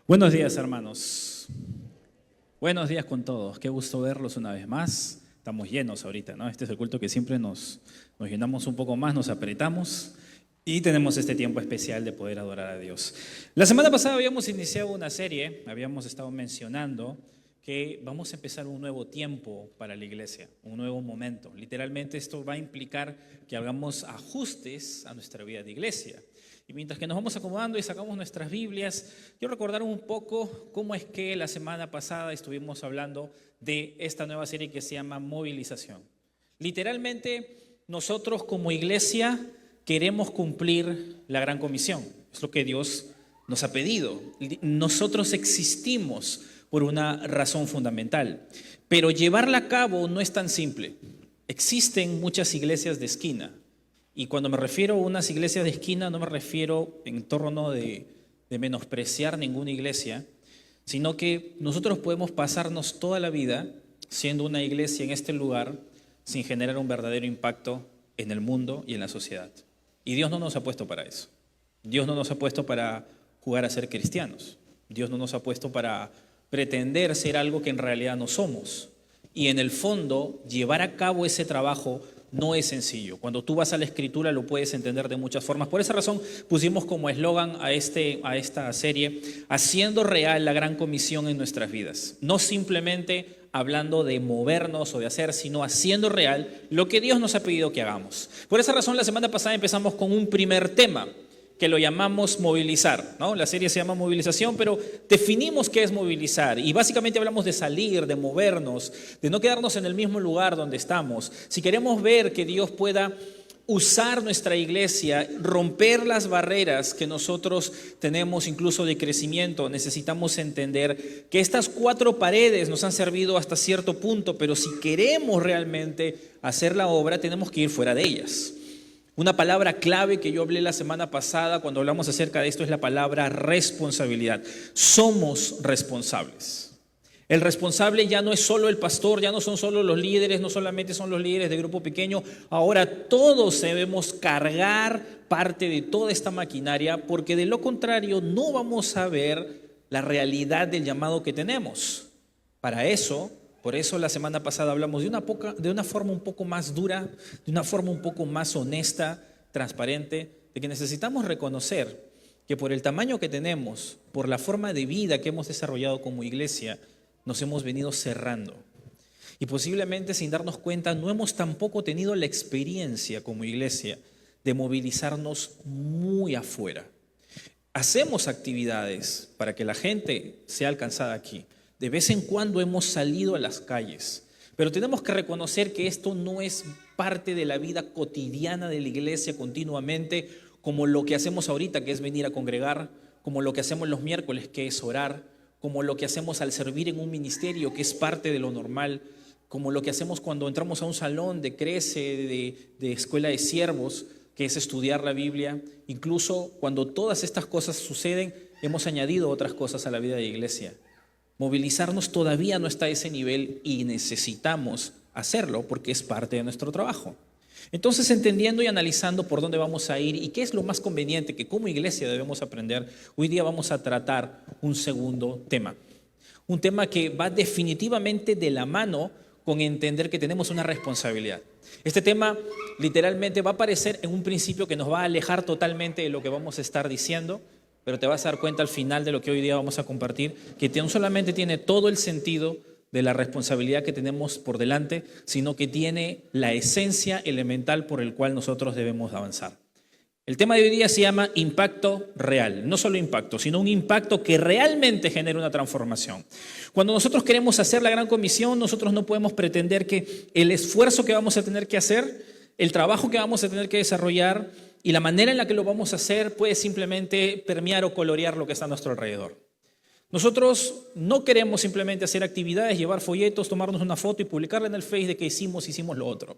Buenos días, hermanos. Buenos días con todos. Qué gusto verlos una vez más. Estamos llenos ahorita, ¿no? Este es el culto que siempre nos llenamos un poco más, nos apretamos y tenemos este tiempo especial de poder adorar a Dios. La semana pasada habíamos iniciado una serie, habíamos estado mencionando que vamos a empezar un nuevo tiempo para la iglesia, un nuevo momento. Literalmente esto va a implicar que hagamos ajustes a nuestra vida de iglesia. Y mientras que nos vamos acomodando y sacamos nuestras Biblias, quiero recordar un poco cómo es que la semana pasada estuvimos hablando de esta nueva serie que se llama Movilización. Literalmente, nosotros como iglesia queremos cumplir la gran comisión. Es lo que Dios nos ha pedido. Nosotros existimos por una razón fundamental, pero llevarla a cabo no es tan simple. Existen muchas iglesias de esquina. Y cuando me refiero a unas iglesias de esquina, no me refiero en torno de menospreciar ninguna iglesia, sino que nosotros podemos pasarnos toda la vida siendo una iglesia en este lugar sin generar un verdadero impacto en el mundo y en la sociedad. Y Dios no nos ha puesto para eso. Dios no nos ha puesto para jugar a ser cristianos. Dios no nos ha puesto para pretender ser algo que en realidad no somos. Y en el fondo, llevar a cabo ese trabajo no es sencillo. Cuando tú vas a la Escritura lo puedes entender de muchas formas. Por esa razón pusimos como eslogan a esta serie, haciendo real la gran comisión en nuestras vidas. No simplemente hablando de movernos o de hacer, sino haciendo real lo que Dios nos ha pedido que hagamos. Por esa razón la semana pasada empezamos con un primer tema, que lo llamamos movilizar, ¿no? La serie se llama Movilización, pero definimos qué es movilizar y básicamente hablamos de salir, de movernos, de no quedarnos en el mismo lugar donde estamos. Si queremos ver que Dios pueda usar nuestra iglesia, romper las barreras que nosotros tenemos incluso de crecimiento, necesitamos entender que estas 4 paredes nos han servido hasta cierto punto, pero si queremos realmente hacer la obra, tenemos que ir fuera de ellas. Una palabra clave que yo hablé la semana pasada cuando hablamos acerca de esto es la palabra responsabilidad. Somos responsables. El responsable ya no es solo el pastor, ya no son solo los líderes, no solamente son los líderes de grupo pequeño. Ahora todos debemos cargar parte de toda esta maquinaria porque de lo contrario no vamos a ver la realidad del llamado que tenemos. Por eso la semana pasada hablamos de una forma un poco más dura, de una forma un poco más honesta, transparente, de que necesitamos reconocer que por el tamaño que tenemos, por la forma de vida que hemos desarrollado como iglesia, nos hemos venido cerrando. Y posiblemente sin darnos cuenta no hemos tampoco tenido la experiencia como iglesia de movilizarnos muy afuera. Hacemos actividades para que la gente sea alcanzada aquí. De vez en cuando hemos salido a las calles, pero tenemos que reconocer que esto no es parte de la vida cotidiana de la iglesia continuamente, como lo que hacemos ahorita, que es venir a congregar, como lo que hacemos los miércoles, que es orar, como lo que hacemos al servir en un ministerio, que es parte de lo normal, como lo que hacemos cuando entramos a un salón de Crece, de escuela de siervos, que es estudiar la Biblia. Incluso cuando todas estas cosas suceden, hemos añadido otras cosas a la vida de la iglesia. Movilizarnos todavía no está a ese nivel y necesitamos hacerlo porque es parte de nuestro trabajo. Entonces, entendiendo y analizando por dónde vamos a ir y qué es lo más conveniente que como iglesia debemos aprender, hoy día vamos a tratar un segundo tema. Un tema que va definitivamente de la mano con entender que tenemos una responsabilidad. Este tema literalmente va a parecer en un principio que nos va a alejar totalmente de lo que vamos a estar diciendo, pero te vas a dar cuenta al final de lo que hoy día vamos a compartir, que no solamente tiene todo el sentido de la responsabilidad que tenemos por delante, sino que tiene la esencia elemental por el cual nosotros debemos avanzar. El tema de hoy día se llama impacto real, no solo impacto, sino un impacto que realmente genere una transformación. Cuando nosotros queremos hacer la gran comisión, nosotros no podemos pretender que el esfuerzo que vamos a tener que hacer, el trabajo que vamos a tener que desarrollar y la manera en la que lo vamos a hacer puede simplemente permear o colorear lo que está a nuestro alrededor. Nosotros no queremos simplemente hacer actividades, llevar folletos, tomarnos una foto y publicarla en el Face de que hicimos lo otro.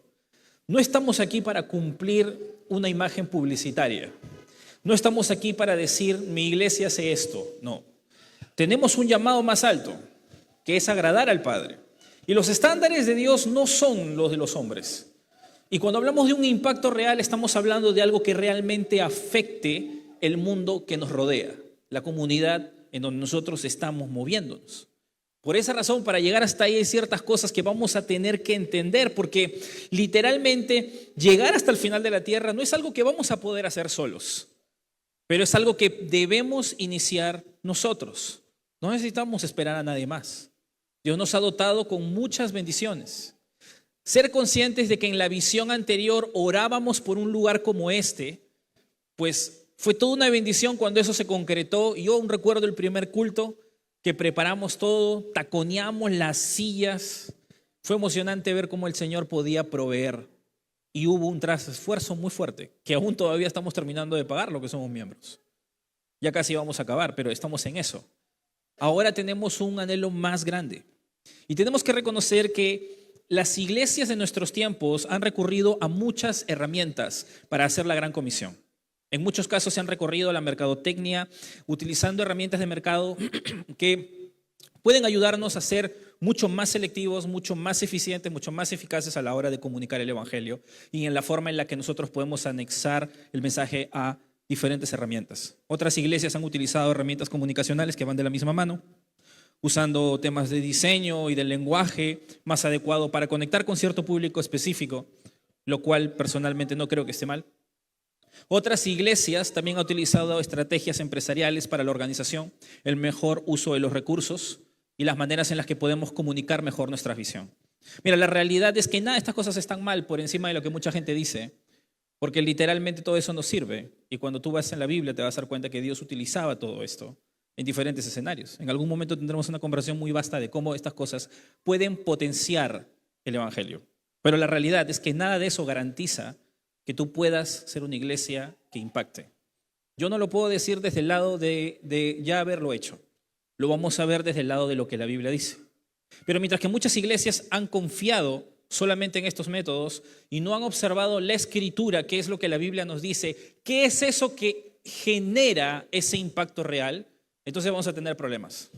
No estamos aquí para cumplir una imagen publicitaria. No estamos aquí para decir, mi iglesia hace esto. No. Tenemos un llamado más alto, que es agradar al Padre. Y los estándares de Dios no son los de los hombres. Y cuando hablamos de un impacto real, estamos hablando de algo que realmente afecte el mundo que nos rodea, la comunidad en donde nosotros estamos moviéndonos. Por esa razón, para llegar hasta ahí hay ciertas cosas que vamos a tener que entender, porque literalmente llegar hasta el final de la tierra no es algo que vamos a poder hacer solos, pero es algo que debemos iniciar nosotros. No necesitamos esperar a nadie más. Dios nos ha dotado con muchas bendiciones. Ser conscientes de que en la visión anterior orábamos por un lugar como este, pues fue toda una bendición cuando eso se concretó. Yo aún recuerdo el primer culto que preparamos todo, taconeamos las sillas. Fue emocionante ver cómo el Señor podía proveer. Y hubo un esfuerzo muy fuerte, que aún todavía estamos terminando de pagar lo que somos miembros. Ya casi vamos a acabar, pero estamos en eso. Ahora tenemos un anhelo más grande. Y tenemos que reconocer que las iglesias de nuestros tiempos han recurrido a muchas herramientas para hacer la gran comisión. En muchos casos se han recorrido a la mercadotecnia, utilizando herramientas de mercado que pueden ayudarnos a ser mucho más selectivos, mucho más eficientes, mucho más eficaces a la hora de comunicar el evangelio y en la forma en la que nosotros podemos anexar el mensaje a diferentes herramientas. Otras iglesias han utilizado herramientas comunicacionales que van de la misma mano, usando temas de diseño y del lenguaje más adecuado para conectar con cierto público específico, lo cual personalmente no creo que esté mal. Otras iglesias también han utilizado estrategias empresariales para la organización, el mejor uso de los recursos y las maneras en las que podemos comunicar mejor nuestra visión. Mira, la realidad es que nada de estas cosas están mal por encima de lo que mucha gente dice, porque literalmente todo eso nos sirve. Y cuando tú vas en la Biblia te vas a dar cuenta que Dios utilizaba todo esto en diferentes escenarios. En algún momento tendremos una conversación muy vasta de cómo estas cosas pueden potenciar el evangelio. Pero la realidad es que nada de eso garantiza que tú puedas ser una iglesia que impacte. Yo no lo puedo decir desde el lado de ya haberlo hecho. Lo vamos a ver desde el lado de lo que la Biblia dice. Pero mientras que muchas iglesias han confiado solamente en estos métodos y no han observado la Escritura, qué es lo que la Biblia nos dice, qué es eso que genera ese impacto real, entonces vamos a tener problemas.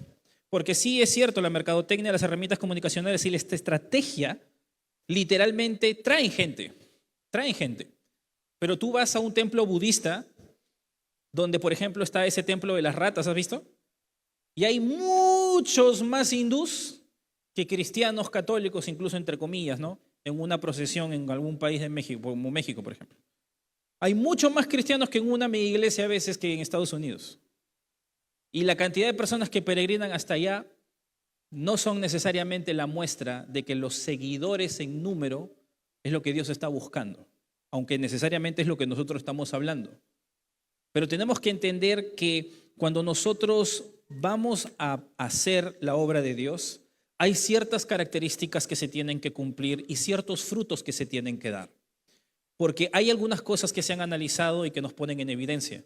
Porque sí es cierto, la mercadotecnia, las herramientas comunicacionales y esta estrategia literalmente traen gente. Pero tú vas a un templo budista donde, por ejemplo, está ese templo de las ratas, ¿has visto? Y hay muchos más hindús que cristianos católicos, incluso entre comillas, ¿no? En una procesión en algún país de México, como México, por ejemplo. Hay mucho más cristianos que en una mega iglesia a veces que en Estados Unidos. Y la cantidad de personas que peregrinan hasta allá no son necesariamente la muestra de que los seguidores en número es lo que Dios está buscando, aunque necesariamente es lo que nosotros estamos hablando. Pero tenemos que entender que cuando nosotros vamos a hacer la obra de Dios, hay ciertas características que se tienen que cumplir y ciertos frutos que se tienen que dar. Porque hay algunas cosas que se han analizado y que nos ponen en evidencia.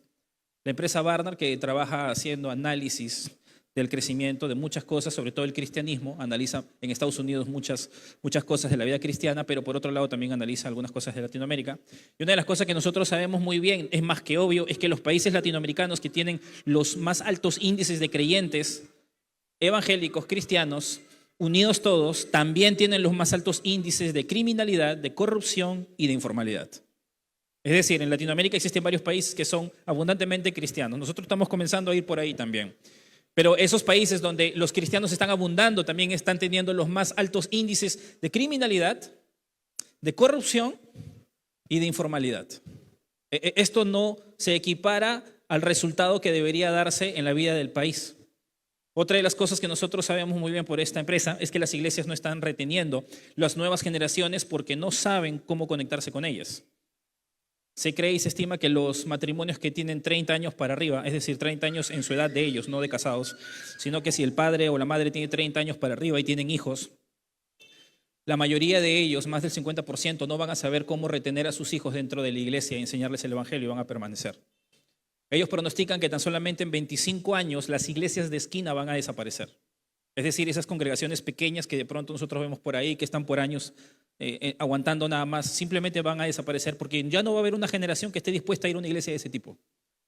La empresa Barnard, que trabaja haciendo análisis del crecimiento de muchas cosas, sobre todo el cristianismo, analiza en Estados Unidos muchas cosas de la vida cristiana, pero por otro lado también analiza algunas cosas de Latinoamérica. Y una de las cosas que nosotros sabemos muy bien, es más que obvio, es que los países latinoamericanos que tienen los más altos índices de creyentes, evangélicos, cristianos, unidos todos, también tienen los más altos índices de criminalidad, de corrupción y de informalidad. Es decir, en Latinoamérica existen varios países que son abundantemente cristianos. Nosotros estamos comenzando a ir por ahí también. Pero esos países donde los cristianos están abundando también están teniendo los más altos índices de criminalidad, de corrupción y de informalidad. Esto no se equipara al resultado que debería darse en la vida del país. Otra de las cosas que nosotros sabemos muy bien por esta empresa es que las iglesias no están reteniendo las nuevas generaciones porque no saben cómo conectarse con ellas. Se cree y se estima que los matrimonios que tienen 30 años para arriba, es decir, 30 años en su edad de ellos, no de casados, sino que si el padre o la madre tiene 30 años para arriba y tienen hijos, la mayoría de ellos, más del 50%, no van a saber cómo retener a sus hijos dentro de la iglesia y enseñarles el evangelio y van a permanecer. Ellos pronostican que tan solamente en 25 años las iglesias de esquina van a desaparecer. Es decir, esas congregaciones pequeñas que de pronto nosotros vemos por ahí, que están por años aguantando nada más, simplemente van a desaparecer porque ya no va a haber una generación que esté dispuesta a ir a una iglesia de ese tipo,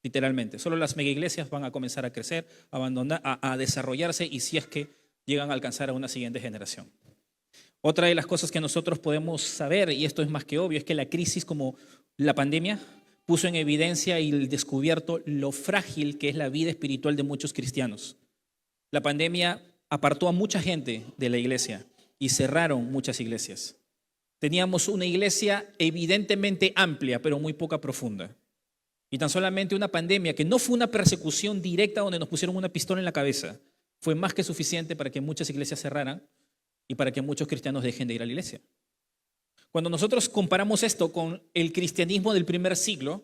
literalmente. Solo las mega iglesias van a comenzar a crecer, a abandonar, a desarrollarse y si es que llegan a alcanzar a una siguiente generación. Otra de las cosas que nosotros podemos saber, y esto es más que obvio, es que la crisis como la pandemia puso en evidencia y descubierto lo frágil que es la vida espiritual de muchos cristianos. La pandemia apartó a mucha gente de la iglesia y cerraron muchas iglesias. Teníamos una iglesia evidentemente amplia, pero muy poca profunda. Y tan solamente una pandemia, que no fue una persecución directa donde nos pusieron una pistola en la cabeza, fue más que suficiente para que muchas iglesias cerraran y para que muchos cristianos dejen de ir a la iglesia. Cuando nosotros comparamos esto con el cristianismo del primer siglo,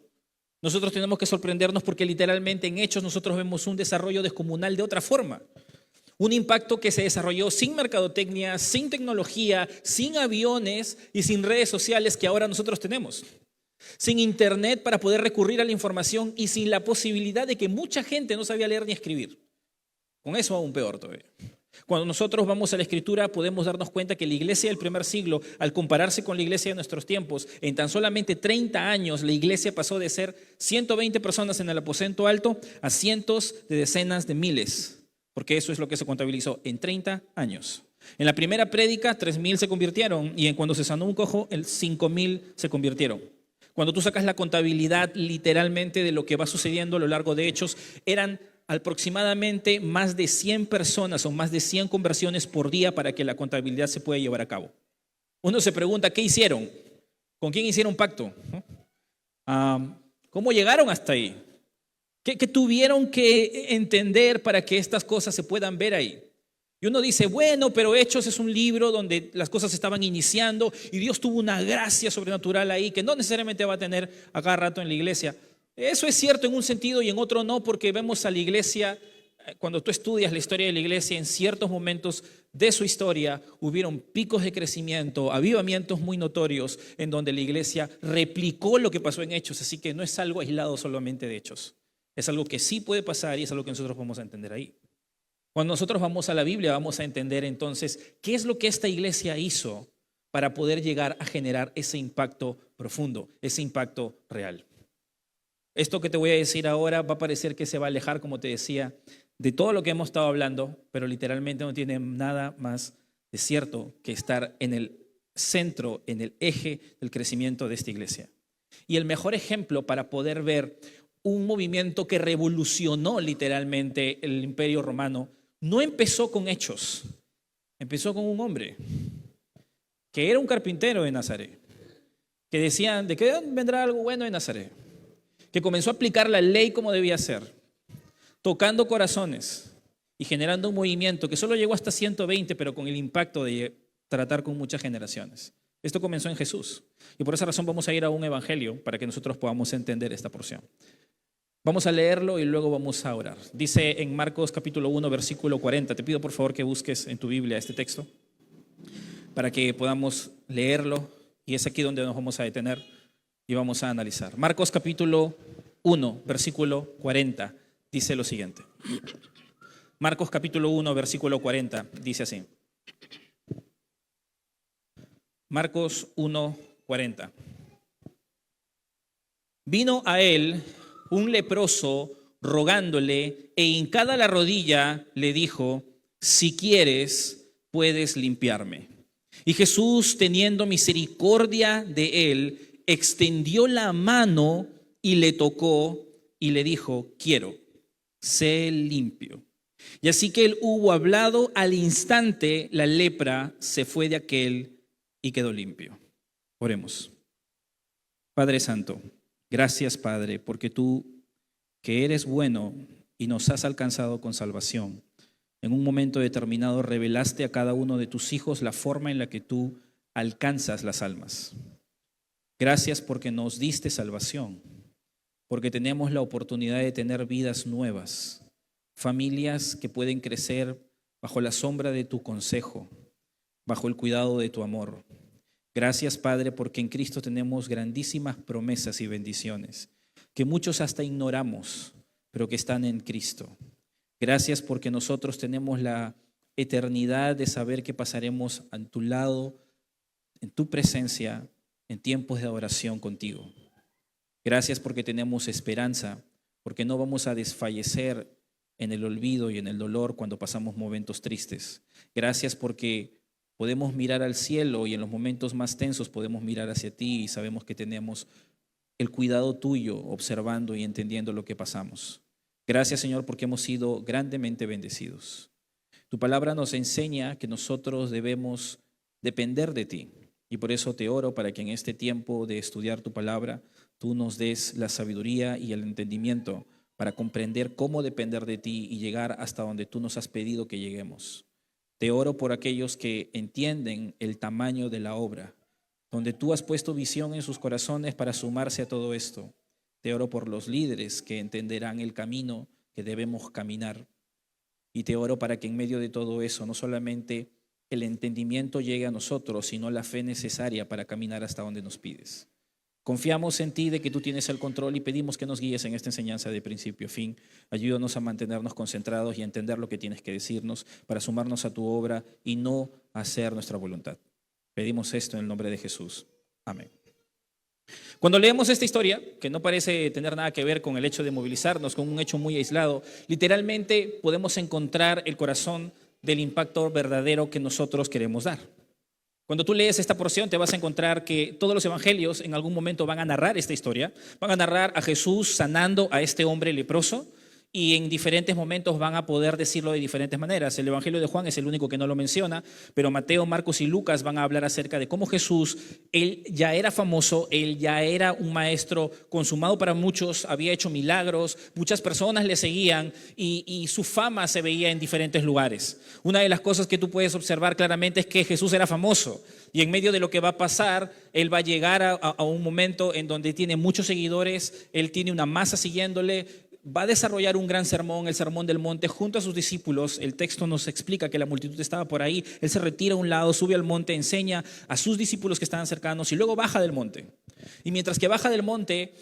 nosotros tenemos que sorprendernos porque literalmente en Hechos nosotros vemos un desarrollo descomunal de otra forma. Un impacto que se desarrolló sin mercadotecnia, sin tecnología, sin aviones y sin redes sociales que ahora nosotros tenemos. Sin internet para poder recurrir a la información y sin la posibilidad de que mucha gente no sabía leer ni escribir. Con eso aún peor todavía. Cuando nosotros vamos a la Escritura podemos darnos cuenta que la iglesia del primer siglo, al compararse con la iglesia de nuestros tiempos, en tan solamente 30 años la iglesia pasó de ser 120 personas en el aposento alto a cientos de decenas de miles. Porque eso es lo que se contabilizó en 30 años. En la primera prédica, 3,000 se convirtieron y cuando se sanó un cojo, 5,000 se convirtieron. Cuando tú sacas la contabilidad literalmente de lo que va sucediendo a lo largo de Hechos, eran aproximadamente más de 100 personas o más de 100 conversiones por día para que la contabilidad se pueda llevar a cabo. Uno se pregunta, ¿qué hicieron? ¿Con quién hicieron pacto? ¿Cómo llegaron hasta ahí? ¿Qué tuvieron que entender para que estas cosas se puedan ver ahí? Y uno dice, bueno, pero Hechos es un libro donde las cosas estaban iniciando y Dios tuvo una gracia sobrenatural ahí que no necesariamente va a tener a cada rato en la iglesia. Eso es cierto en un sentido y en otro no, porque vemos a la iglesia, cuando tú estudias la historia de la iglesia, en ciertos momentos de su historia hubieron picos de crecimiento, avivamientos muy notorios en donde la iglesia replicó lo que pasó en Hechos, así que no es algo aislado solamente de Hechos. Es algo que sí puede pasar y es algo que nosotros vamos a entender ahí. Cuando nosotros vamos a la Biblia vamos a entender entonces qué es lo que esta iglesia hizo para poder llegar a generar ese impacto profundo, ese impacto real. Esto que te voy a decir ahora va a parecer que se va a alejar, como te decía, de todo lo que hemos estado hablando, pero literalmente no tiene nada más de cierto que estar en el centro, en el eje del crecimiento de esta iglesia. Y el mejor ejemplo para poder ver un movimiento que revolucionó literalmente el Imperio Romano, no empezó con Hechos, empezó con un hombre que era un carpintero de Nazaret, que decían, ¿de qué vendrá algo bueno de Nazaret? Que comenzó a aplicar la ley como debía ser, tocando corazones y generando un movimiento que solo llegó hasta 120, pero con el impacto de tratar con muchas generaciones. Esto comenzó en Jesús y por esa razón vamos a ir a un evangelio para que nosotros podamos entender esta porción. Vamos a leerlo y luego vamos a orar. Dice en Marcos capítulo 1, versículo 40. Te pido por favor que busques en tu Biblia este texto para que podamos leerlo y es aquí donde nos vamos a detener y vamos a analizar. Marcos capítulo 1, versículo 40 dice lo siguiente. Marcos capítulo 1, versículo 40 dice así. Marcos 1, 40. Vino a él un leproso rogándole e hincada la rodilla le dijo, si quieres, puedes limpiarme. Y Jesús, teniendo misericordia de él, extendió la mano y le tocó y le dijo, quiero, sé limpio. Y así que él hubo hablado, al instante la lepra se fue de aquel y quedó limpio. Oremos. Padre Santo, gracias Padre, porque tú que eres bueno y nos has alcanzado con salvación, en un momento determinado revelaste a cada uno de tus hijos la forma en la que tú alcanzas las almas. Gracias porque nos diste salvación, porque tenemos la oportunidad de tener vidas nuevas, familias que pueden crecer bajo la sombra de tu consejo, bajo el cuidado de tu amor. Gracias, Padre, porque en Cristo tenemos grandísimas promesas y bendiciones que muchos hasta ignoramos, pero que están en Cristo. Gracias porque nosotros tenemos la eternidad de saber que pasaremos a tu lado, en tu presencia, en tiempos de adoración contigo. Gracias porque tenemos esperanza, porque no vamos a desfallecer en el olvido y en el dolor cuando pasamos momentos tristes. Gracias porque podemos mirar al cielo y en los momentos más tensos podemos mirar hacia ti y sabemos que tenemos el cuidado tuyo, observando y entendiendo lo que pasamos. Gracias, Señor, porque hemos sido grandemente bendecidos. Tu palabra nos enseña que nosotros debemos depender de ti. Y por eso te oro para que en este tiempo de estudiar tu palabra, tú nos des la sabiduría y el entendimiento para comprender cómo depender de ti y llegar hasta donde tú nos has pedido que lleguemos. Te oro por aquellos que entienden el tamaño de la obra, donde tú has puesto visión en sus corazones para sumarse a todo esto. Te oro por los líderes que entenderán el camino que debemos caminar. Y te oro para que en medio de todo eso no solamente el entendimiento llegue a nosotros, sino la fe necesaria para caminar hasta donde nos pides. Confiamos en ti de que tú tienes el control y pedimos que nos guíes en esta enseñanza de principio a fin. Ayúdanos a mantenernos concentrados y a entender lo que tienes que decirnos para sumarnos a tu obra y no hacer nuestra voluntad. Pedimos esto en el nombre de Jesús. Amén. Cuando leemos esta historia, que no parece tener nada que ver con el hecho de movilizarnos, con un hecho muy aislado, literalmente podemos encontrar el corazón del impacto verdadero que nosotros queremos dar. Cuando tú lees esta porción te vas a encontrar que todos los evangelios en algún momento van a narrar esta historia, van a narrar a Jesús sanando a este hombre leproso y en diferentes momentos van a poder decirlo de diferentes maneras. El evangelio de Juan es el único que no lo menciona, pero Mateo, Marcos y Lucas van a hablar acerca de cómo Jesús, él ya era famoso, él ya era un maestro consumado para muchos, había hecho milagros, muchas personas le seguían y su fama se veía en diferentes lugares. Una de las cosas que tú puedes observar claramente es que Jesús era famoso y en medio de lo que va a pasar, él va a llegar a un momento en donde tiene muchos seguidores, él tiene una masa siguiéndole, va a desarrollar un gran sermón, el Sermón del Monte, junto a sus discípulos. El texto nos explica que la multitud estaba por ahí. Él se retira a un lado, sube al monte, enseña a sus discípulos que estaban cercanos y luego baja del monte. Y mientras que baja del monte,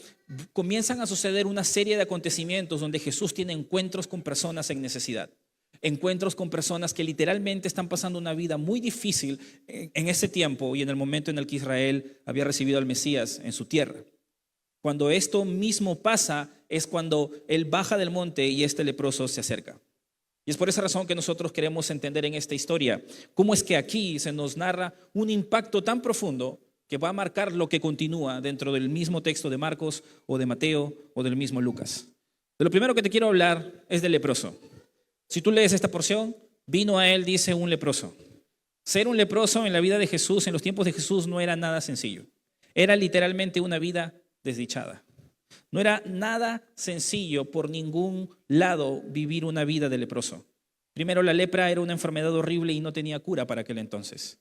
comienzan a suceder una serie de acontecimientos donde Jesús tiene encuentros con personas en necesidad. Encuentros con personas que literalmente están pasando una vida muy difícil en ese tiempo y en el momento en el que Israel había recibido al Mesías en su tierra. Cuando esto mismo pasa es cuando él baja del monte y este leproso se acerca. Y es por esa razón que nosotros queremos entender en esta historia cómo es que aquí se nos narra un impacto tan profundo que va a marcar lo que continúa dentro del mismo texto de Marcos o de Mateo o del mismo Lucas. De lo primero que te quiero hablar es del leproso. Si tú lees esta porción, vino a él, dice, un leproso. Ser un leproso en la vida de Jesús, en los tiempos de Jesús, no era nada sencillo. Era literalmente una vida desdichada. No era nada sencillo por ningún lado vivir una vida de leproso. Primero, la lepra era una enfermedad horrible y no tenía cura para aquel entonces.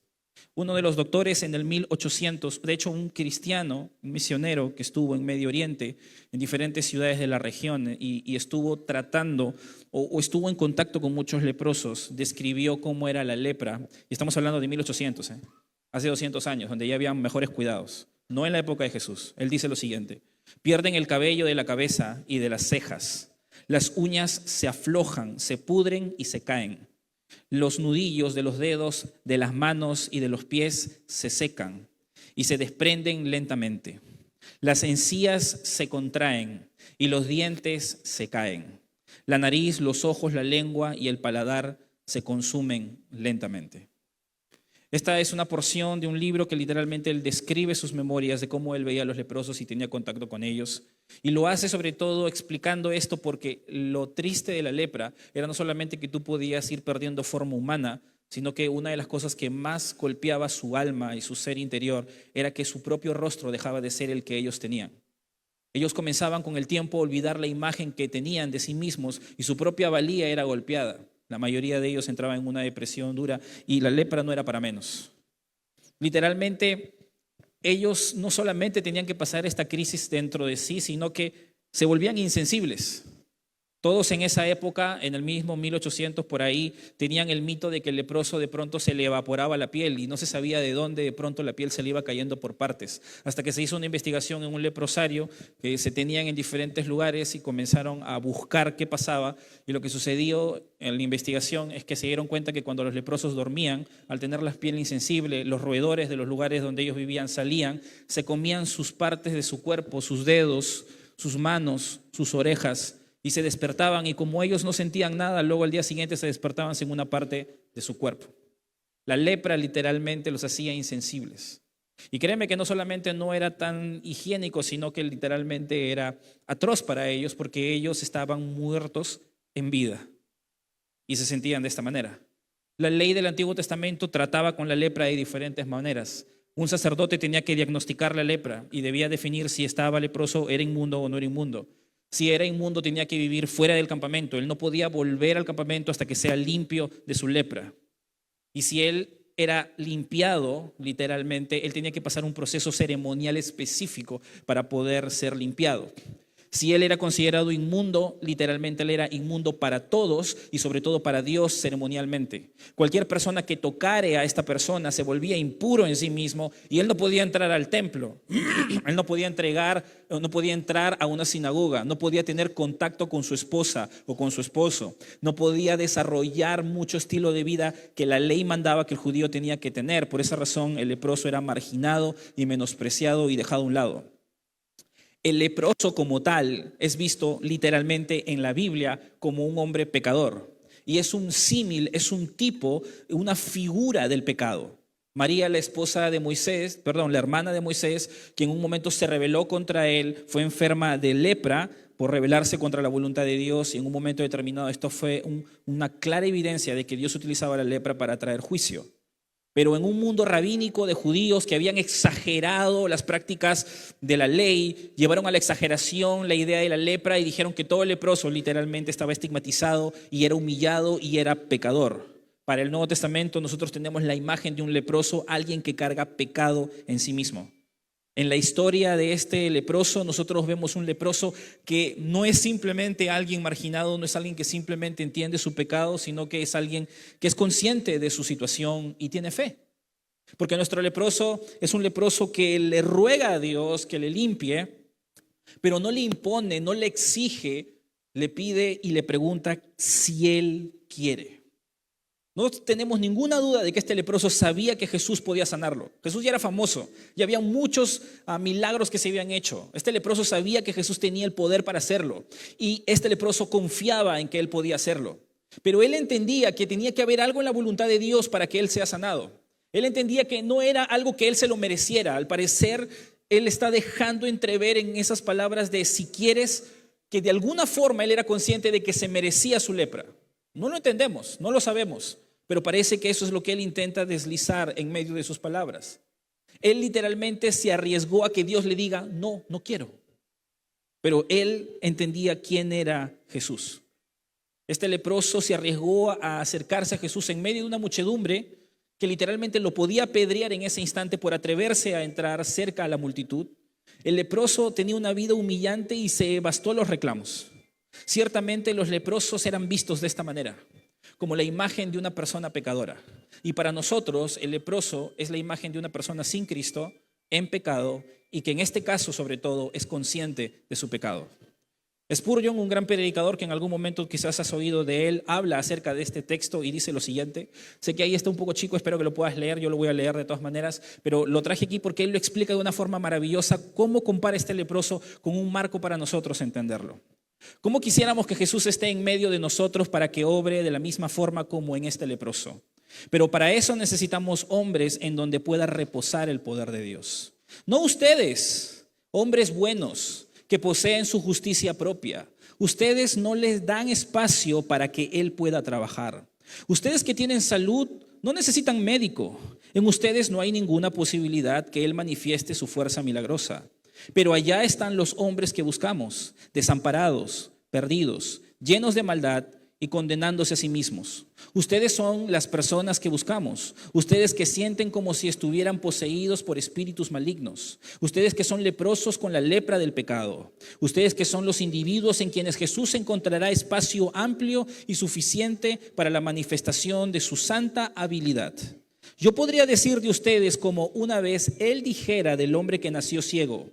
Uno de los doctores en el 1800, de hecho un cristiano, un misionero que estuvo en Medio Oriente, en diferentes ciudades de la región y estuvo tratando o estuvo en contacto con muchos leprosos, describió cómo era la lepra. Y estamos hablando de 1800, hace 200 años, donde ya había mejores cuidados. No en la época de Jesús. Él dice lo siguiente: pierden el cabello de la cabeza y de las cejas. Las uñas se aflojan, se pudren y se caen. Los nudillos de los dedos, de las manos y de los pies se secan y se desprenden lentamente. Las encías se contraen y los dientes se caen. La nariz, los ojos, la lengua y el paladar se consumen lentamente. Esta es una porción de un libro que literalmente él describe sus memorias de cómo él veía a los leprosos y tenía contacto con ellos. Y lo hace sobre todo explicando esto porque lo triste de la lepra era no solamente que tú podías ir perdiendo forma humana, sino que una de las cosas que más golpeaba su alma y su ser interior era que su propio rostro dejaba de ser el que ellos tenían. Ellos comenzaban con el tiempo a olvidar la imagen que tenían de sí mismos y su propia valía era golpeada. La mayoría de ellos entraban en una depresión dura y la lepra no era para menos. Literalmente, ellos no solamente tenían que pasar esta crisis dentro de sí, sino que se volvían insensibles. Todos en esa época, en el mismo 1800 por ahí, tenían el mito de que el leproso de pronto se le evaporaba la piel y no se sabía de dónde de pronto la piel se le iba cayendo por partes. Hasta que se hizo una investigación en un leprosario que se tenían en diferentes lugares y comenzaron a buscar qué pasaba. Y lo que sucedió en la investigación es que se dieron cuenta que cuando los leprosos dormían, al tener la piel insensible, los roedores de los lugares donde ellos vivían salían, se comían sus partes de su cuerpo, sus dedos, sus manos, sus orejas, y se despertaban y como ellos no sentían nada, luego al día siguiente se despertaban sin una parte de su cuerpo. La lepra literalmente los hacía insensibles. Y créeme que no solamente no era tan higiénico, sino que literalmente era atroz para ellos porque ellos estaban muertos en vida y se sentían de esta manera. La ley del Antiguo Testamento trataba con la lepra de diferentes maneras. Un sacerdote tenía que diagnosticar la lepra y debía definir si estaba leproso, era inmundo o no era inmundo. Si era inmundo, tenía que vivir fuera del campamento. Él no podía volver al campamento hasta que sea limpio de su lepra. Y si él era limpiado, literalmente, él tenía que pasar un proceso ceremonial específico para poder ser limpiado. Si él era considerado inmundo, literalmente él era inmundo para todos y sobre todo para Dios ceremonialmente. Cualquier persona que tocare a esta persona se volvía impuro en sí mismo y él no podía entrar al templo. Él no podía entrar a una sinagoga, no podía tener contacto con su esposa o con su esposo, no podía desarrollar mucho estilo de vida que la ley mandaba que el judío tenía que tener. Por esa razón el leproso era marginado y menospreciado y dejado a un lado. El leproso como tal es visto literalmente en la Biblia como un hombre pecador. Y es un símil, es un tipo, una figura del pecado. María, la esposa de Moisés, la hermana de Moisés, que en un momento se rebeló contra él, fue enferma de lepra por rebelarse contra la voluntad de Dios. Y en un momento determinado esto fue una clara evidencia de que Dios utilizaba la lepra para traer juicio. Pero en un mundo rabínico de judíos que habían exagerado las prácticas de la ley, llevaron a la exageración la idea de la lepra y dijeron que todo leproso literalmente estaba estigmatizado y era humillado y era pecador. Para el Nuevo Testamento nosotros tenemos la imagen de un leproso, alguien que carga pecado en sí mismo. En la historia de este leproso, nosotros vemos un leproso que no es simplemente alguien marginado, no es alguien que simplemente entiende su pecado, sino que es alguien que es consciente de su situación y tiene fe. Porque nuestro leproso es un leproso que le ruega a Dios que le limpie, pero no le impone, no le exige, le pide y le pregunta si él quiere. No tenemos ninguna duda de que este leproso sabía que Jesús podía sanarlo. Jesús ya era famoso, ya había muchos milagros que se habían hecho. Este leproso sabía que Jesús tenía el poder para hacerlo y este leproso confiaba en que él podía hacerlo. Pero él entendía que tenía que haber algo en la voluntad de Dios para que él sea sanado. Él entendía que no era algo que él se lo mereciera. Al parecer, él está dejando entrever en esas palabras de si quieres, que de alguna forma él era consciente de que se merecía su lepra. No lo entendemos, no lo sabemos. Pero parece que eso es lo que él intenta deslizar en medio de sus palabras. Él literalmente se arriesgó a que Dios le diga, no, no quiero. Pero él entendía quién era Jesús. Este leproso se arriesgó a acercarse a Jesús en medio de una muchedumbre que literalmente lo podía apedrear en ese instante por atreverse a entrar cerca a la multitud. El leproso tenía una vida humillante y se bastó los reclamos. Ciertamente los leprosos eran vistos de esta manera, como la imagen de una persona pecadora. Y para nosotros el leproso es la imagen de una persona sin Cristo, en pecado, y que en este caso sobre todo es consciente de su pecado. Spurgeon, un gran predicador que en algún momento quizás has oído de él, habla acerca de este texto y dice lo siguiente. Sé que ahí está un poco chico, espero que lo puedas leer, yo lo voy a leer de todas maneras, pero lo traje aquí porque él lo explica de una forma maravillosa cómo compara este leproso con un marco para nosotros entenderlo. ¿Cómo quisiéramos que Jesús esté en medio de nosotros para que obre de la misma forma como en este leproso? Pero para eso necesitamos hombres en donde pueda reposar el poder de Dios. No ustedes, hombres buenos que poseen su justicia propia. Ustedes no les dan espacio para que Él pueda trabajar. Ustedes que tienen salud no necesitan médico. En ustedes no hay ninguna posibilidad que Él manifieste su fuerza milagrosa. Pero allá están los hombres que buscamos, desamparados, perdidos, llenos de maldad y condenándose a sí mismos. Ustedes son las personas que buscamos. Ustedes que sienten como si estuvieran poseídos por espíritus malignos. Ustedes que son leprosos con la lepra del pecado. Ustedes que son los individuos en quienes Jesús encontrará espacio amplio y suficiente para la manifestación de su santa habilidad. Yo podría decir de ustedes como una vez Él dijera del hombre que nació ciego: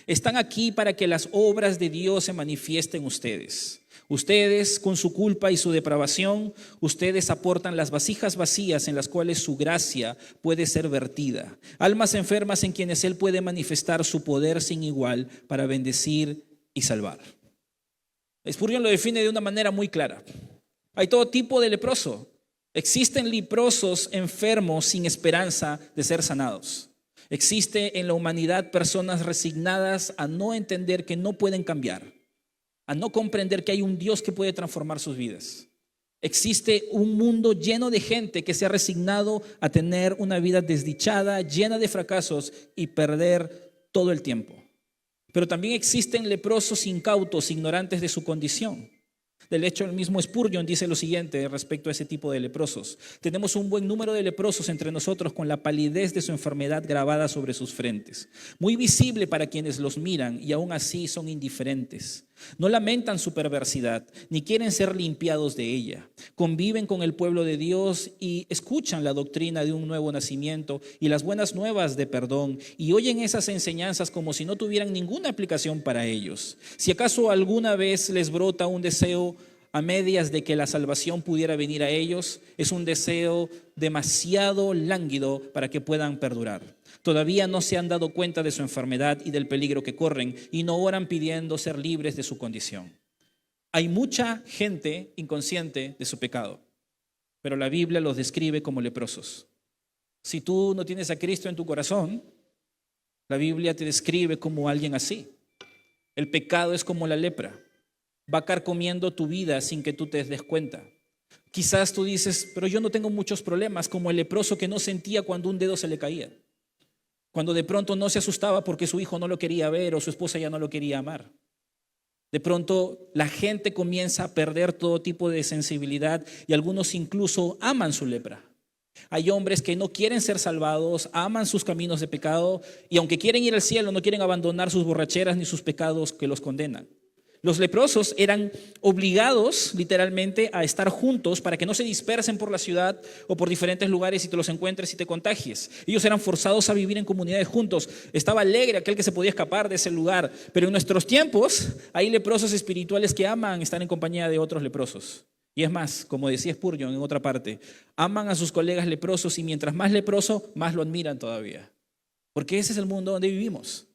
están aquí para que las obras de Dios se manifiesten en ustedes. Ustedes, con su culpa y su depravación, ustedes aportan las vasijas vacías en las cuales su gracia puede ser vertida. Almas enfermas en quienes Él puede manifestar su poder sin igual para bendecir y salvar. Spurgeon lo define de una manera muy clara. Hay todo tipo de leproso. Existen leprosos enfermos sin esperanza de ser sanados. Existe en la humanidad personas resignadas a no entender que no pueden cambiar, a no comprender que hay un Dios que puede transformar sus vidas. Existe un mundo lleno de gente que se ha resignado a tener una vida desdichada, llena de fracasos y perder todo el tiempo. Pero también existen leprosos incautos, ignorantes de su condición. De hecho, el mismo Spurgeon dice lo siguiente respecto a ese tipo de leprosos: tenemos un buen número de leprosos entre nosotros con la palidez de su enfermedad grabada sobre sus frentes, muy visible para quienes los miran, y aún así son indiferentes. No lamentan su perversidad, ni quieren ser limpiados de ella. Conviven con el pueblo de Dios y escuchan la doctrina de un nuevo nacimiento y las buenas nuevas de perdón, y oyen esas enseñanzas como si no tuvieran ninguna aplicación para ellos. Si acaso alguna vez les brota un deseo a medias de que la salvación pudiera venir a ellos, es un deseo demasiado lánguido para que puedan perdurar. Todavía no se han dado cuenta de su enfermedad y del peligro que corren, y no oran pidiendo ser libres de su condición. Hay mucha gente inconsciente de su pecado, pero la Biblia los describe como leprosos. Si tú no tienes a Cristo en tu corazón, la Biblia te describe como alguien así. El pecado es como la lepra. Va carcomiendo tu vida sin que tú te des cuenta. Quizás tú dices, pero yo no tengo muchos problemas, como el leproso que no sentía cuando un dedo se le caía. Cuando de pronto no se asustaba porque su hijo no lo quería ver o su esposa ya no lo quería amar. De pronto la gente comienza a perder todo tipo de sensibilidad y algunos incluso aman su lepra. Hay hombres que no quieren ser salvados, aman sus caminos de pecado y aunque quieren ir al cielo no quieren abandonar sus borracheras ni sus pecados que los condenan. Los leprosos eran obligados literalmente a estar juntos para que no se dispersen por la ciudad o por diferentes lugares y te los encuentres y te contagies. Ellos eran forzados a vivir en comunidades juntos. Estaba alegre aquel que se podía escapar de ese lugar. Pero en nuestros tiempos hay leprosos espirituales que aman estar en compañía de otros leprosos. Y es más, como decía Spurgeon en otra parte, aman a sus colegas leprosos y mientras más leproso, más lo admiran todavía. Porque ese es el mundo donde vivimos.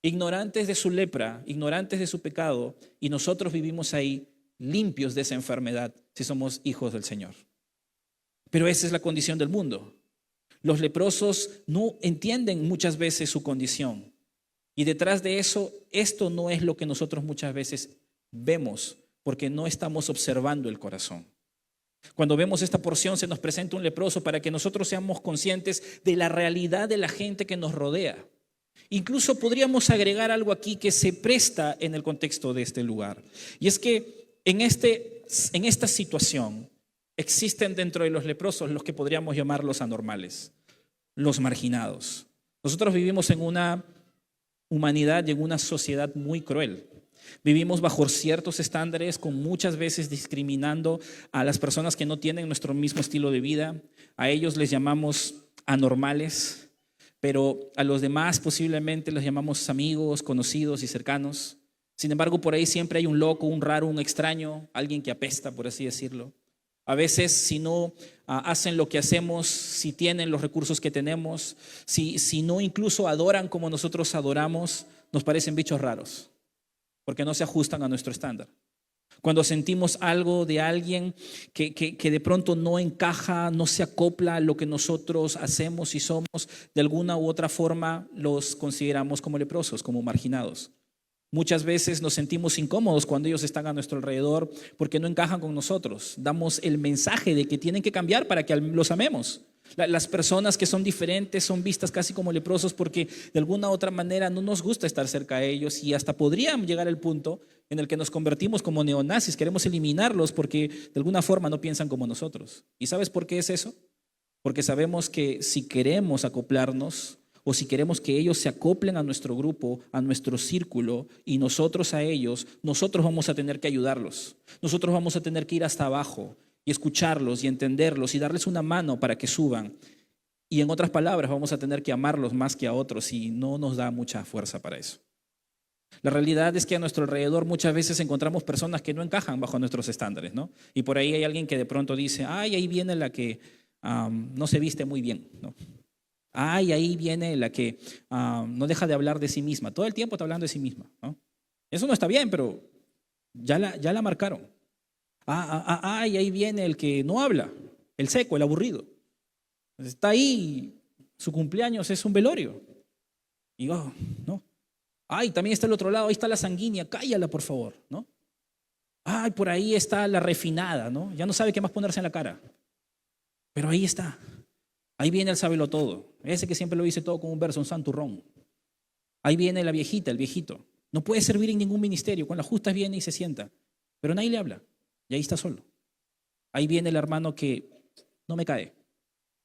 Ignorantes de su lepra, ignorantes de su pecado, y nosotros vivimos ahí limpios de esa enfermedad si somos hijos del Señor. Pero esa es la condición del mundo. Los leprosos no entienden muchas veces su condición. Y detrás de eso, esto no es lo que nosotros muchas veces vemos, porque no estamos observando el corazón. Cuando vemos esta porción se nos presenta un leproso para que nosotros seamos conscientes de la realidad de la gente que nos rodea. Incluso podríamos agregar algo aquí que se presta en el contexto de este lugar. Y es que en esta situación existen dentro de los leprosos los que podríamos llamar los anormales, los marginados. Nosotros vivimos en una humanidad y en una sociedad muy cruel. Vivimos bajo ciertos estándares, con muchas veces discriminando a las personas que no tienen nuestro mismo estilo de vida. A ellos les llamamos anormales, pero a los demás posiblemente los llamamos amigos, conocidos y cercanos. Sin embargo, por ahí siempre hay un loco, un raro, un extraño, alguien que apesta, por así decirlo. A veces, si no hacen lo que hacemos, si tienen los recursos que tenemos, si no incluso adoran como nosotros adoramos, nos parecen bichos raros, porque no se ajustan a nuestro estándar. Cuando sentimos algo de alguien que de pronto no encaja, no se acopla a lo que nosotros hacemos y somos, de alguna u otra forma los consideramos como leprosos, como marginados. Muchas veces nos sentimos incómodos cuando ellos están a nuestro alrededor porque no encajan con nosotros. Damos el mensaje de que tienen que cambiar para que los amemos. Las personas que son diferentes son vistas casi como leprosos porque de alguna u otra manera no nos gusta estar cerca de ellos y hasta podrían llegar al punto en el que nos convertimos como neonazis, queremos eliminarlos porque de alguna forma no piensan como nosotros. ¿Y sabes por qué es eso? Porque sabemos que si queremos acoplarnos o si queremos que ellos se acoplen a nuestro grupo, a nuestro círculo y nosotros a ellos, nosotros vamos a tener que ayudarlos. Nosotros vamos a tener que ir hasta abajo y escucharlos y entenderlos y darles una mano para que suban. Y en otras palabras, vamos a tener que amarlos más que a otros y no nos da mucha fuerza para eso. La realidad es que a nuestro alrededor muchas veces encontramos personas que no encajan bajo nuestros estándares, ¿no? Y por ahí hay alguien que de pronto dice, ay, ahí viene la que no se viste muy bien, ¿no? Ay, ahí viene la que no deja de hablar de sí misma. Todo el tiempo está hablando de sí misma, ¿no? Eso no está bien, pero ya la marcaron. Y ahí viene el que no habla, el seco, el aburrido. Está ahí, Su cumpleaños es un velorio. Y ¿no? Ay, también está el otro lado, ahí está la sanguínea, cállala por favor, ¿no? Ay, por ahí está la refinada, ¿no? Ya no sabe qué más ponerse en la cara. Pero ahí está. Ahí viene el sábelo-todo. Ese que siempre lo dice todo con un verso, un santurrón. Ahí viene la viejita, el viejito. No puede servir en ningún ministerio. Con las justas viene y se sienta. Pero nadie le habla. Y ahí está solo. Ahí viene el hermano que no me cae.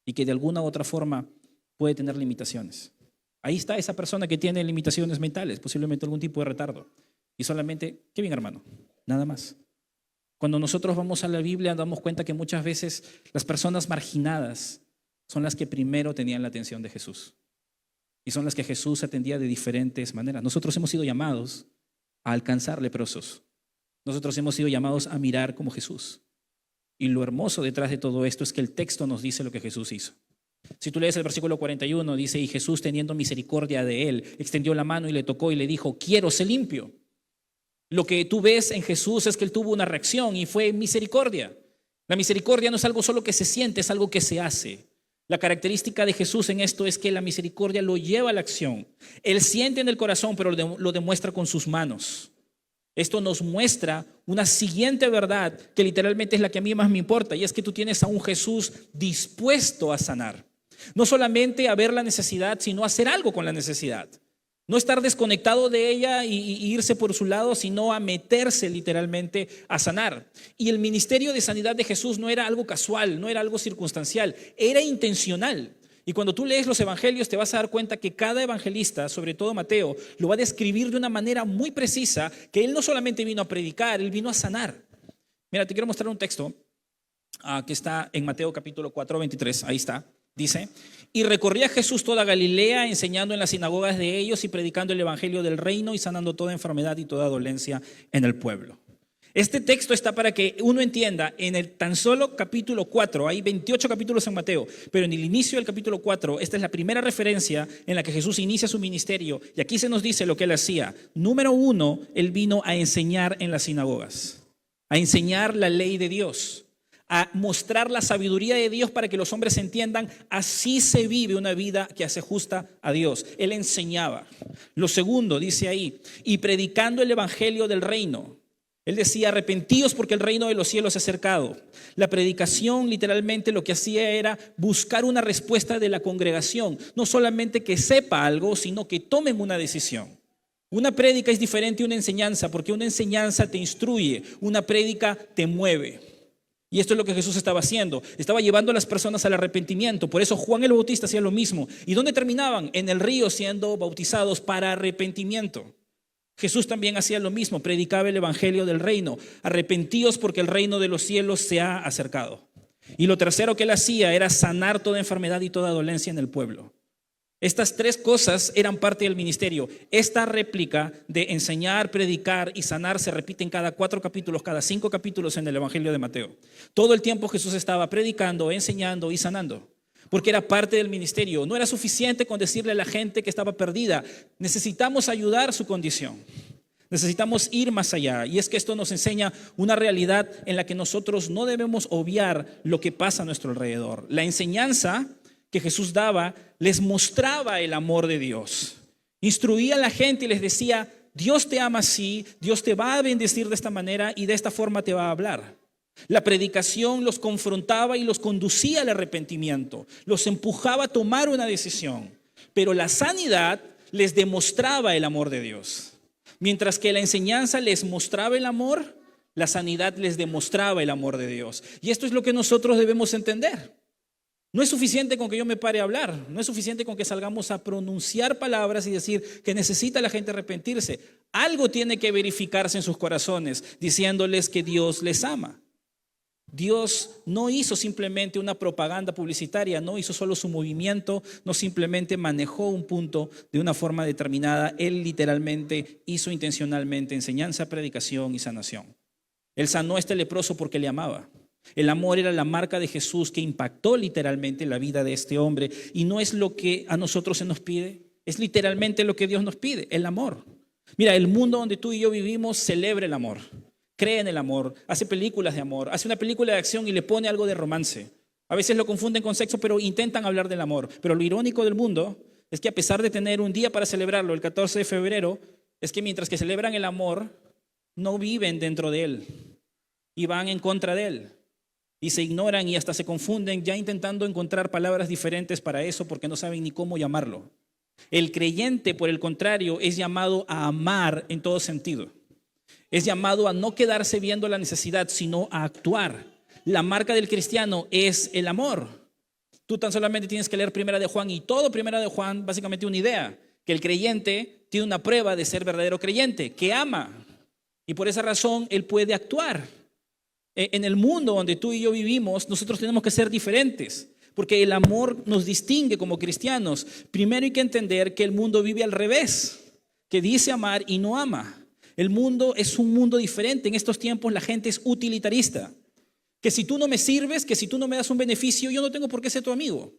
Y que de alguna u otra forma puede tener limitaciones. Ahí está esa persona que tiene limitaciones mentales, posiblemente algún tipo de retardo. Y solamente, qué bien hermano, nada más. Cuando nosotros vamos a la Biblia nos damos cuenta que muchas veces las personas marginadas son las que primero tenían la atención de Jesús. Y son las que Jesús atendía de diferentes maneras. Nosotros hemos sido llamados a alcanzar leprosos. Nosotros hemos sido llamados a mirar como Jesús. Y lo hermoso detrás de todo esto es que el texto nos dice lo que Jesús hizo. Si tú lees el versículo 41, dice, y Jesús teniendo misericordia de él, extendió la mano y le tocó y le dijo, quiero ser limpio. Lo que tú ves en Jesús es que él tuvo una reacción y fue misericordia. La misericordia no es algo solo que se siente, es algo que se hace. La característica de Jesús en esto es que la misericordia lo lleva a la acción. Él siente en el corazón, pero lo demuestra con sus manos. Esto nos muestra una siguiente verdad que literalmente es la que a mí más me importa, y es que tú tienes a un Jesús dispuesto a sanar. No solamente a ver la necesidad, sino a hacer algo con la necesidad. No estar desconectado de ella y irse por su lado, sino a meterse literalmente a sanar. Y el ministerio de sanidad de Jesús no era algo casual, no era algo circunstancial, era intencional. Y cuando tú lees los evangelios te vas a dar cuenta que cada evangelista, sobre todo Mateo, lo va a describir de una manera muy precisa, que él no solamente vino a predicar, él vino a sanar. Mira, te quiero mostrar un texto que está en Mateo capítulo 4, 23, ahí está. Dice, y recorría Jesús toda Galilea, enseñando en las sinagogas de ellos y predicando el evangelio del reino y sanando toda enfermedad y toda dolencia en el pueblo. Este texto está para que uno entienda, en el tan solo capítulo 4, hay 28 capítulos en Mateo, pero en el inicio del capítulo 4, esta es la primera referencia en la que Jesús inicia su ministerio, y aquí se nos dice lo que él hacía. Número 1, él vino a enseñar en las sinagogas, a enseñar la ley de Dios, a mostrar la sabiduría de Dios para que los hombres entiendan, así se vive una vida que hace justa a Dios. Él enseñaba. Lo segundo, dice ahí, y predicando el evangelio del reino. Él decía, arrepentíos porque el reino de los cielos se ha acercado. La predicación literalmente lo que hacía era buscar una respuesta de la congregación. No solamente que sepa algo, sino que tomen una decisión. Una prédica es diferente a una enseñanza, porque una enseñanza te instruye, una prédica te mueve. Y esto es lo que Jesús estaba haciendo. Estaba llevando a las personas al arrepentimiento. Por eso Juan el Bautista hacía lo mismo. ¿Y dónde terminaban? En el río siendo bautizados para arrepentimiento. Jesús también hacía lo mismo. Predicaba el evangelio del reino. Arrepentíos porque el reino de los cielos se ha acercado. Y lo tercero que él hacía era sanar toda enfermedad y toda dolencia en el pueblo. Estas tres cosas eran parte del ministerio. Esta réplica de enseñar, predicar y sanar se repite en cada 4 capítulos, cada 5 capítulos en el Evangelio de Mateo. Todo el tiempo Jesús estaba predicando, enseñando y sanando, porque era parte del ministerio. No era suficiente con decirle a la gente que estaba perdida. Necesitamos ayudar su condición. Necesitamos ir más allá. Y es que esto nos enseña una realidad en la que nosotros no debemos obviar lo que pasa a nuestro alrededor. La enseñanza que Jesús daba les mostraba el amor de Dios. Instruía a la gente y les decía, Dios te ama así, Dios te va a bendecir de esta manera y de esta forma te va a hablar. La predicación los confrontaba y los conducía al arrepentimiento, los empujaba a tomar una decisión, pero la sanidad les demostraba el amor de Dios. Mientras que la enseñanza les mostraba el amor, la sanidad les demostraba el amor de Dios. Y esto es lo que nosotros debemos entender. No es suficiente con que yo me pare a hablar, no es suficiente con que salgamos a pronunciar palabras y decir que necesita la gente arrepentirse. Algo tiene que verificarse en sus corazones, diciéndoles que Dios les ama. Dios no hizo simplemente una propaganda publicitaria, no hizo solo su movimiento, no simplemente manejó un punto de una forma determinada. Él literalmente hizo intencionalmente enseñanza, predicación y sanación. Él sanó a este leproso porque le amaba. El amor era la marca de Jesús que impactó literalmente la vida de este hombre, y no es lo que a nosotros se nos pide, es literalmente lo que Dios nos pide, el amor. Mira, el mundo donde tú y yo vivimos celebra el amor, cree en el amor, hace películas de amor, hace una película de acción y le pone algo de romance. A veces lo confunden con sexo, pero intentan hablar del amor. Pero lo irónico del mundo es que a pesar de tener un día para celebrarlo, el 14 de febrero, es que mientras que celebran el amor, no viven dentro de él y van en contra de él. Y se ignoran y hasta se confunden ya intentando encontrar palabras diferentes para eso porque no saben ni cómo llamarlo. El creyente, por el contrario, es llamado a amar en todo sentido. Es llamado a no quedarse viendo la necesidad, sino a actuar. La marca del cristiano es el amor. Tú tan solamente tienes que leer Primera de Juan y todo Primera de Juan, básicamente una idea, que el creyente tiene una prueba de ser verdadero creyente, que ama. Y por esa razón él puede actuar. En el mundo donde tú y yo vivimos, nosotros tenemos que ser diferentes, porque el amor nos distingue como cristianos. Primero hay que entender que el mundo vive al revés, que dice amar y no ama. El mundo es un mundo diferente. En estos tiempos la gente es utilitarista. Que si tú no me sirves, que si tú no me das un beneficio, yo no tengo por qué ser tu amigo.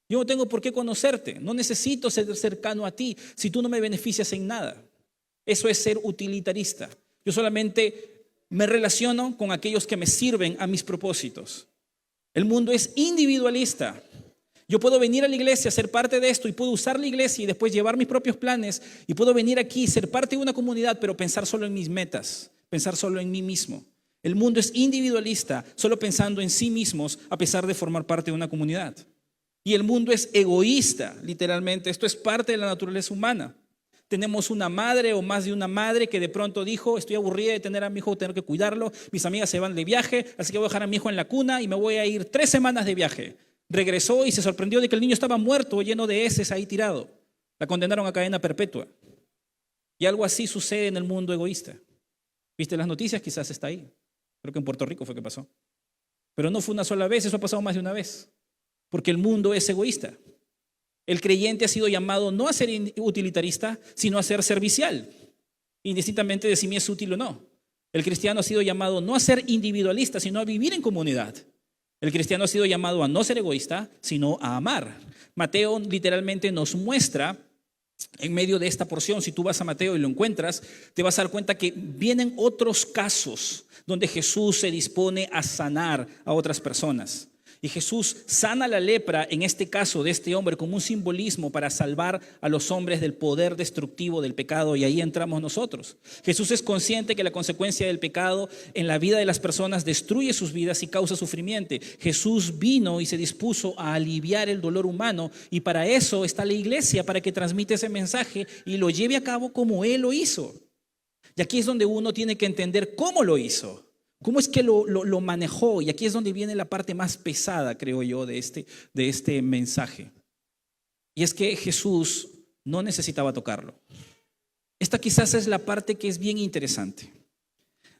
Yo no tengo por qué conocerte. No necesito ser cercano a ti si tú no me beneficias en nada. Eso es ser utilitarista. Yo solamente me relaciono con aquellos que me sirven a mis propósitos. El mundo es individualista. Yo puedo venir a la iglesia, ser parte de esto y puedo usar la iglesia y después llevar mis propios planes y puedo venir aquí, ser parte de una comunidad, pero pensar solo en mis metas, pensar solo en mí mismo. El mundo es individualista, solo pensando en sí mismos a pesar de formar parte de una comunidad. Y el mundo es egoísta, literalmente. Esto es parte de la naturaleza humana. Tenemos una madre o más de una madre que de pronto dijo, estoy aburrida de tener a mi hijo, tener que cuidarlo, mis amigas se van de viaje, así que voy a dejar a mi hijo en la cuna y me voy a ir 3 semanas de viaje. Regresó y se sorprendió de que el niño estaba muerto, lleno de heces ahí tirado. La condenaron a cadena perpetua. Y algo así sucede en el mundo egoísta. ¿Viste las noticias? Quizás está ahí. Creo que en Puerto Rico fue que pasó. Pero no fue una sola vez, eso ha pasado más de una vez. Porque el mundo es egoísta. El creyente ha sido llamado no a ser utilitarista, sino a ser servicial, indistintamente de si me es útil o no. El cristiano ha sido llamado no a ser individualista, sino a vivir en comunidad. El cristiano ha sido llamado a no ser egoísta, sino a amar. Mateo literalmente nos muestra, en medio de esta porción, si tú vas a Mateo y lo encuentras, te vas a dar cuenta que vienen otros casos donde Jesús se dispone a sanar a otras personas. Y Jesús sana la lepra, en este caso de este hombre, como un simbolismo para salvar a los hombres del poder destructivo del pecado. Y ahí entramos nosotros. Jesús es consciente que la consecuencia del pecado en la vida de las personas destruye sus vidas y causa sufrimiento. Jesús vino y se dispuso a aliviar el dolor humano. Y para eso está la iglesia, para que transmita ese mensaje y lo lleve a cabo como Él lo hizo. Y aquí es donde uno tiene que entender cómo lo hizo. ¿Cómo es que lo manejó? Y aquí es donde viene la parte más pesada, creo yo, de este mensaje. Y es que Jesús no necesitaba tocarlo. Esta quizás es la parte que es bien interesante.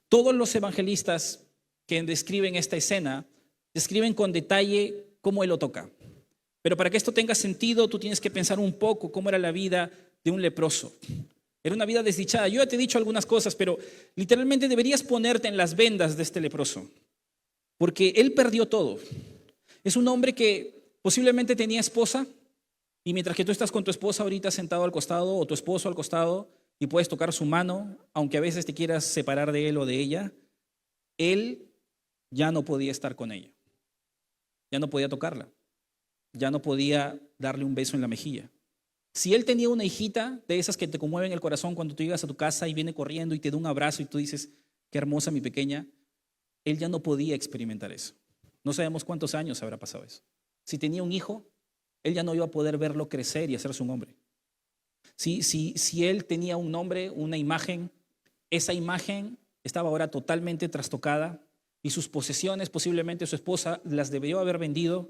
Todos los evangelistas que describen esta escena, describen con detalle cómo Él lo toca. Pero para que esto tenga sentido, tú tienes que pensar un poco cómo era la vida de un leproso. Era una vida desdichada. Yo ya te he dicho algunas cosas, pero literalmente deberías ponerte en las vendas de este leproso, porque él perdió todo. Es un hombre que posiblemente tenía esposa, y mientras que tú estás con tu esposa ahorita sentado al costado, o tu esposo al costado, y puedes tocar su mano, aunque a veces te quieras separar de él o de ella, él ya no podía estar con ella. Ya no podía tocarla. Ya no podía darle un beso en la mejilla. Si él tenía una hijita de esas que te conmueven el corazón cuando tú llegas a tu casa y viene corriendo y te da un abrazo y tú dices, qué hermosa mi pequeña, él ya no podía experimentar eso. No sabemos cuántos años habrá pasado eso. Si tenía un hijo, él ya no iba a poder verlo crecer y hacerse un hombre. Si él tenía un nombre, una imagen, esa imagen estaba ahora totalmente trastocada y sus posesiones, posiblemente su esposa, las debió haber vendido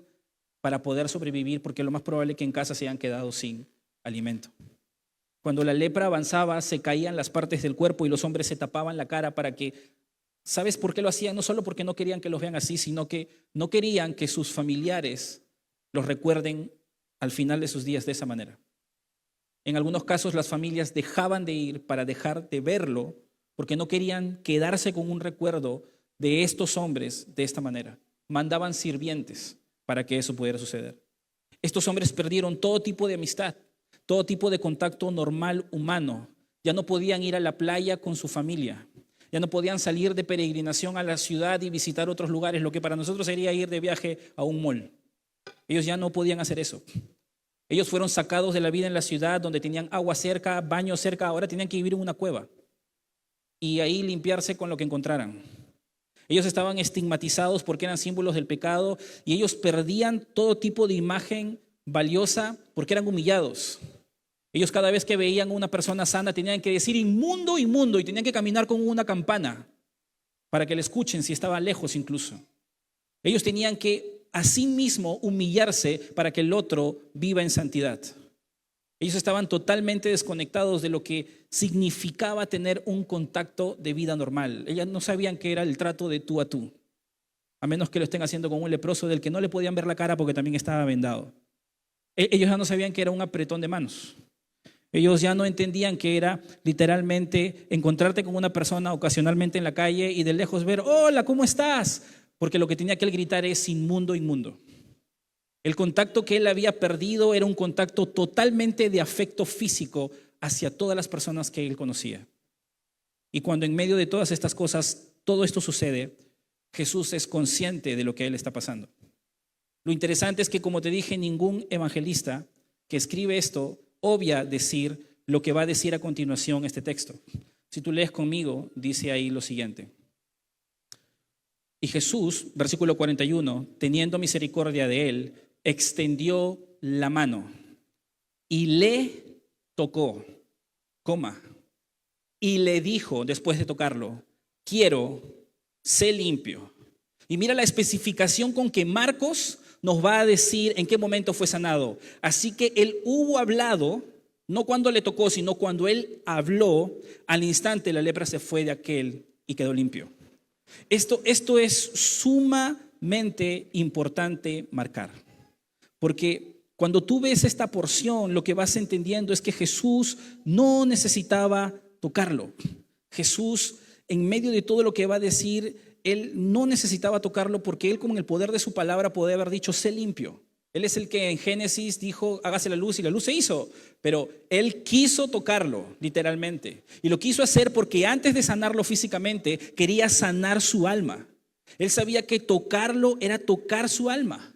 para poder sobrevivir, porque lo más probable es que en casa se hayan quedado sin alimento. Cuando la lepra avanzaba, se caían las partes del cuerpo y los hombres se tapaban la cara para que, ¿sabes por qué lo hacían? No solo porque no querían que los vean así, sino que no querían que sus familiares los recuerden al final de sus días de esa manera. En algunos casos las familias dejaban de ir para dejar de verlo porque no querían quedarse con un recuerdo de estos hombres de esta manera. Mandaban sirvientes para que eso pudiera suceder. Estos hombres perdieron todo tipo de amistad, todo tipo de contacto normal humano. Ya no podían ir a la playa con su familia. Ya no podían salir de peregrinación a la ciudad y visitar otros lugares, lo que para nosotros sería ir de viaje a un mall. Ellos ya no podían hacer eso. Ellos fueron sacados de la vida en la ciudad donde tenían agua cerca, baño cerca, ahora tenían que vivir en una cueva y ahí limpiarse con lo que encontraran. Ellos estaban estigmatizados porque eran símbolos del pecado y ellos perdían todo tipo de imagen valiosa porque eran humillados. Ellos cada vez que veían a una persona sana tenían que decir inmundo, inmundo, y tenían que caminar con una campana para que le escuchen si estaba lejos incluso. Ellos tenían que a sí mismo humillarse para que el otro viva en santidad. Ellos estaban totalmente desconectados de lo que significaba tener un contacto de vida normal. Ellos no sabían qué era el trato de tú a tú, a menos que lo estén haciendo con un leproso del que no le podían ver la cara porque también estaba vendado. Ellos ya no sabían que era un apretón de manos. Ellos ya no entendían que era literalmente encontrarte con una persona ocasionalmente en la calle y de lejos ver, hola, ¿cómo estás? Porque lo que tenía que él gritar es inmundo, inmundo. El contacto que él había perdido era un contacto totalmente de afecto físico hacia todas las personas que él conocía. Y cuando en medio de todas estas cosas, todo esto sucede, Jesús es consciente de lo que a él está pasando. Lo interesante es que, como te dije, ningún evangelista que escribe esto obvia decir lo que va a decir a continuación este texto. Si tú lees conmigo, dice ahí lo siguiente. Y Jesús, versículo 41, teniendo misericordia de él, extendió la mano y le tocó, y le dijo después de tocarlo, quiero, sé limpio. Y mira la especificación con que Marcos nos va a decir en qué momento fue sanado. Así que él hubo hablado, no cuando le tocó, sino cuando él habló, al instante la lepra se fue de aquel y quedó limpio. Esto es sumamente importante marcar, porque cuando tú ves esta porción, lo que vas entendiendo es que Jesús no necesitaba tocarlo. Jesús, en medio de todo lo que va a decir, él no necesitaba tocarlo porque él, con el poder de su palabra, podía haber dicho, sé limpio. Él es el que en Génesis dijo, hágase la luz, y la luz se hizo. Pero él quiso tocarlo, literalmente. Y lo quiso hacer porque antes de sanarlo físicamente, quería sanar su alma. Él sabía que tocarlo era tocar su alma.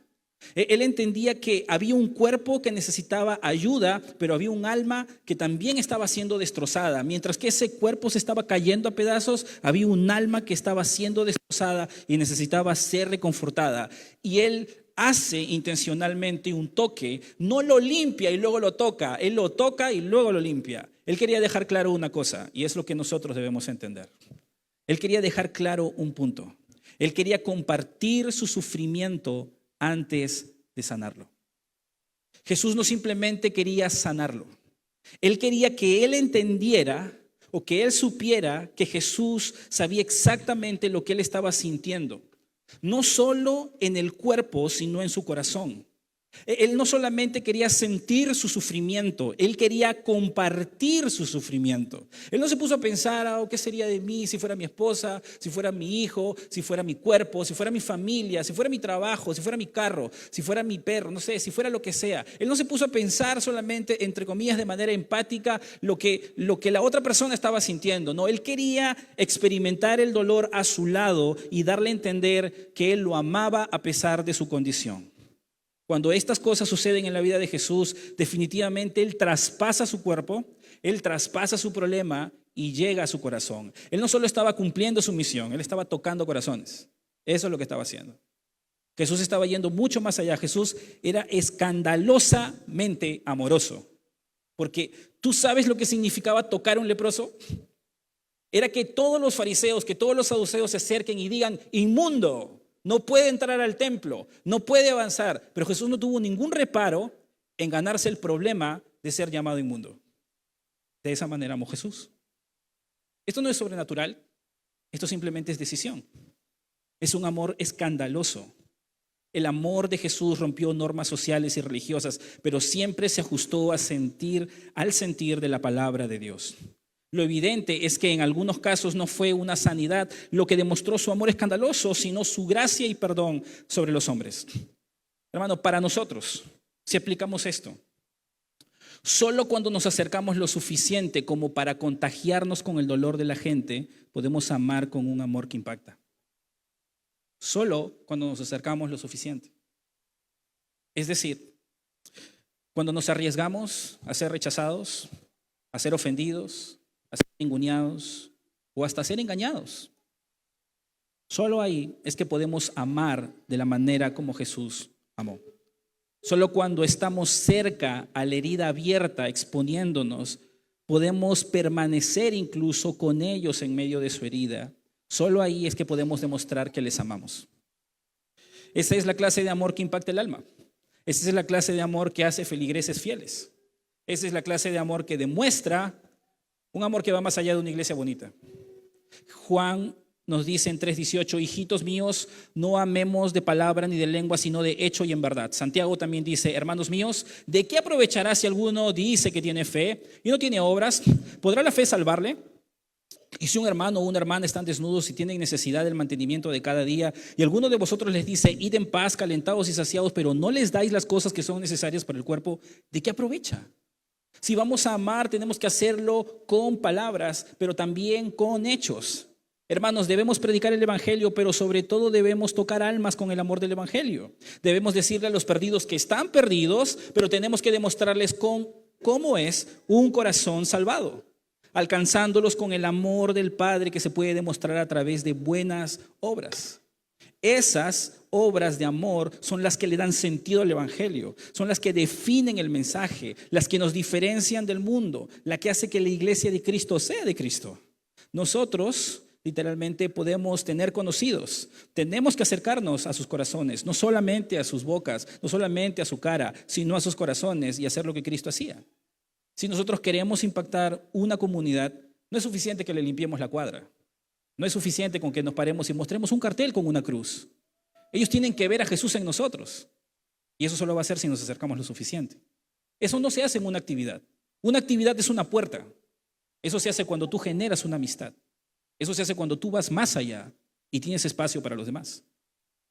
Él entendía que había un cuerpo que necesitaba ayuda, pero había un alma que también estaba siendo destrozada. Mientras que ese cuerpo se estaba cayendo a pedazos, había un alma que estaba siendo destrozada y necesitaba ser reconfortada. Y él hace intencionalmente un toque, no lo limpia y luego lo toca, él lo toca y luego lo limpia. Él quería dejar claro una cosa, y es lo que nosotros debemos entender. Él quería dejar claro un punto. Él quería compartir su sufrimiento antes de sanarlo. Jesús no simplemente quería sanarlo. Él quería que él entendiera o que él supiera que Jesús sabía exactamente lo que él estaba sintiendo. No solo en el cuerpo, sino en su corazón. Él no solamente quería sentir su sufrimiento, él quería compartir su sufrimiento. Él no se puso a pensar, ¿qué sería de mí si fuera mi esposa, si fuera mi hijo, si fuera mi cuerpo, si fuera mi familia, si fuera mi trabajo, si fuera mi carro, si fuera mi perro, no sé, si fuera lo que sea? Él no se puso a pensar solamente, entre comillas, de manera empática lo que la otra persona estaba sintiendo. No, él quería experimentar el dolor a su lado y darle a entender que él lo amaba a pesar de su condición. Cuando estas cosas suceden en la vida de Jesús, definitivamente él traspasa su cuerpo, él traspasa su problema y llega a su corazón. Él no solo estaba cumpliendo su misión, él estaba tocando corazones. Eso es lo que estaba haciendo. Jesús estaba yendo mucho más allá. Jesús era escandalosamente amoroso. Porque ¿tú sabes lo que significaba tocar a un leproso? Era que todos los fariseos, que todos los saduceos se acerquen y digan, inmundo. No puede entrar al templo, no puede avanzar. Pero Jesús no tuvo ningún reparo en ganarse el problema de ser llamado inmundo. De esa manera amó Jesús. Esto no es sobrenatural, esto simplemente es decisión. Es un amor escandaloso. El amor de Jesús rompió normas sociales y religiosas, pero siempre se ajustó al sentir de la palabra de Dios. Lo evidente es que en algunos casos no fue una sanidad lo que demostró su amor escandaloso, sino su gracia y perdón sobre los hombres. Hermano, para nosotros, si aplicamos esto, Solo cuando nos acercamos lo suficiente como para contagiarnos con el dolor de la gente, podemos amar con un amor que impacta. Solo cuando nos acercamos lo suficiente. Es decir, cuando nos arriesgamos a ser rechazados, a ser ofendidos, a ser ninguneados o hasta a ser engañados. Solo ahí es que podemos amar de la manera como Jesús amó. Solo cuando estamos cerca a la herida abierta, exponiéndonos, podemos permanecer incluso con ellos en medio de su herida. Solo ahí es que podemos demostrar que les amamos. Esa es la clase de amor que impacta el alma. Esa es la clase de amor que hace feligreses fieles. Esa es la clase de amor que demuestra un amor que va más allá de una iglesia bonita. Juan nos dice en 3:18, hijitos míos, no amemos de palabra ni de lengua, sino de hecho y en verdad. Santiago también dice, hermanos míos, ¿de qué aprovechará si alguno dice que tiene fe y no tiene obras? ¿Podrá la fe salvarle? Y si un hermano o una hermana están desnudos y tienen necesidad del mantenimiento de cada día, y alguno de vosotros les dice, id en paz, calentados y saciados, pero no les dais las cosas que son necesarias para el cuerpo, ¿de qué aprovecha? Si vamos a amar, tenemos que hacerlo con palabras, pero también con hechos. Hermanos, debemos predicar el evangelio, pero sobre todo debemos tocar almas con el amor del evangelio. Debemos decirle a los perdidos que están perdidos, pero tenemos que demostrarles cómo es un corazón salvado, alcanzándolos con el amor del Padre que se puede demostrar a través de buenas obras. Esas obras de amor son las que le dan sentido al evangelio, son las que definen el mensaje, las que nos diferencian del mundo, la que hace que la iglesia de Cristo sea de Cristo. Nosotros literalmente podemos tener conocidos, tenemos que acercarnos a sus corazones, no solamente a sus bocas, no solamente a su cara, sino a sus corazones y hacer lo que Cristo hacía. Si nosotros queremos impactar una comunidad, no es suficiente que le limpiemos la cuadra. No es suficiente con que nos paremos y mostremos un cartel con una cruz. Ellos tienen que ver a Jesús en nosotros. Y eso solo va a ser si nos acercamos lo suficiente. Eso no se hace en una actividad. Una actividad es una puerta. Eso se hace cuando tú generas una amistad. Eso se hace cuando tú vas más allá y tienes espacio para los demás.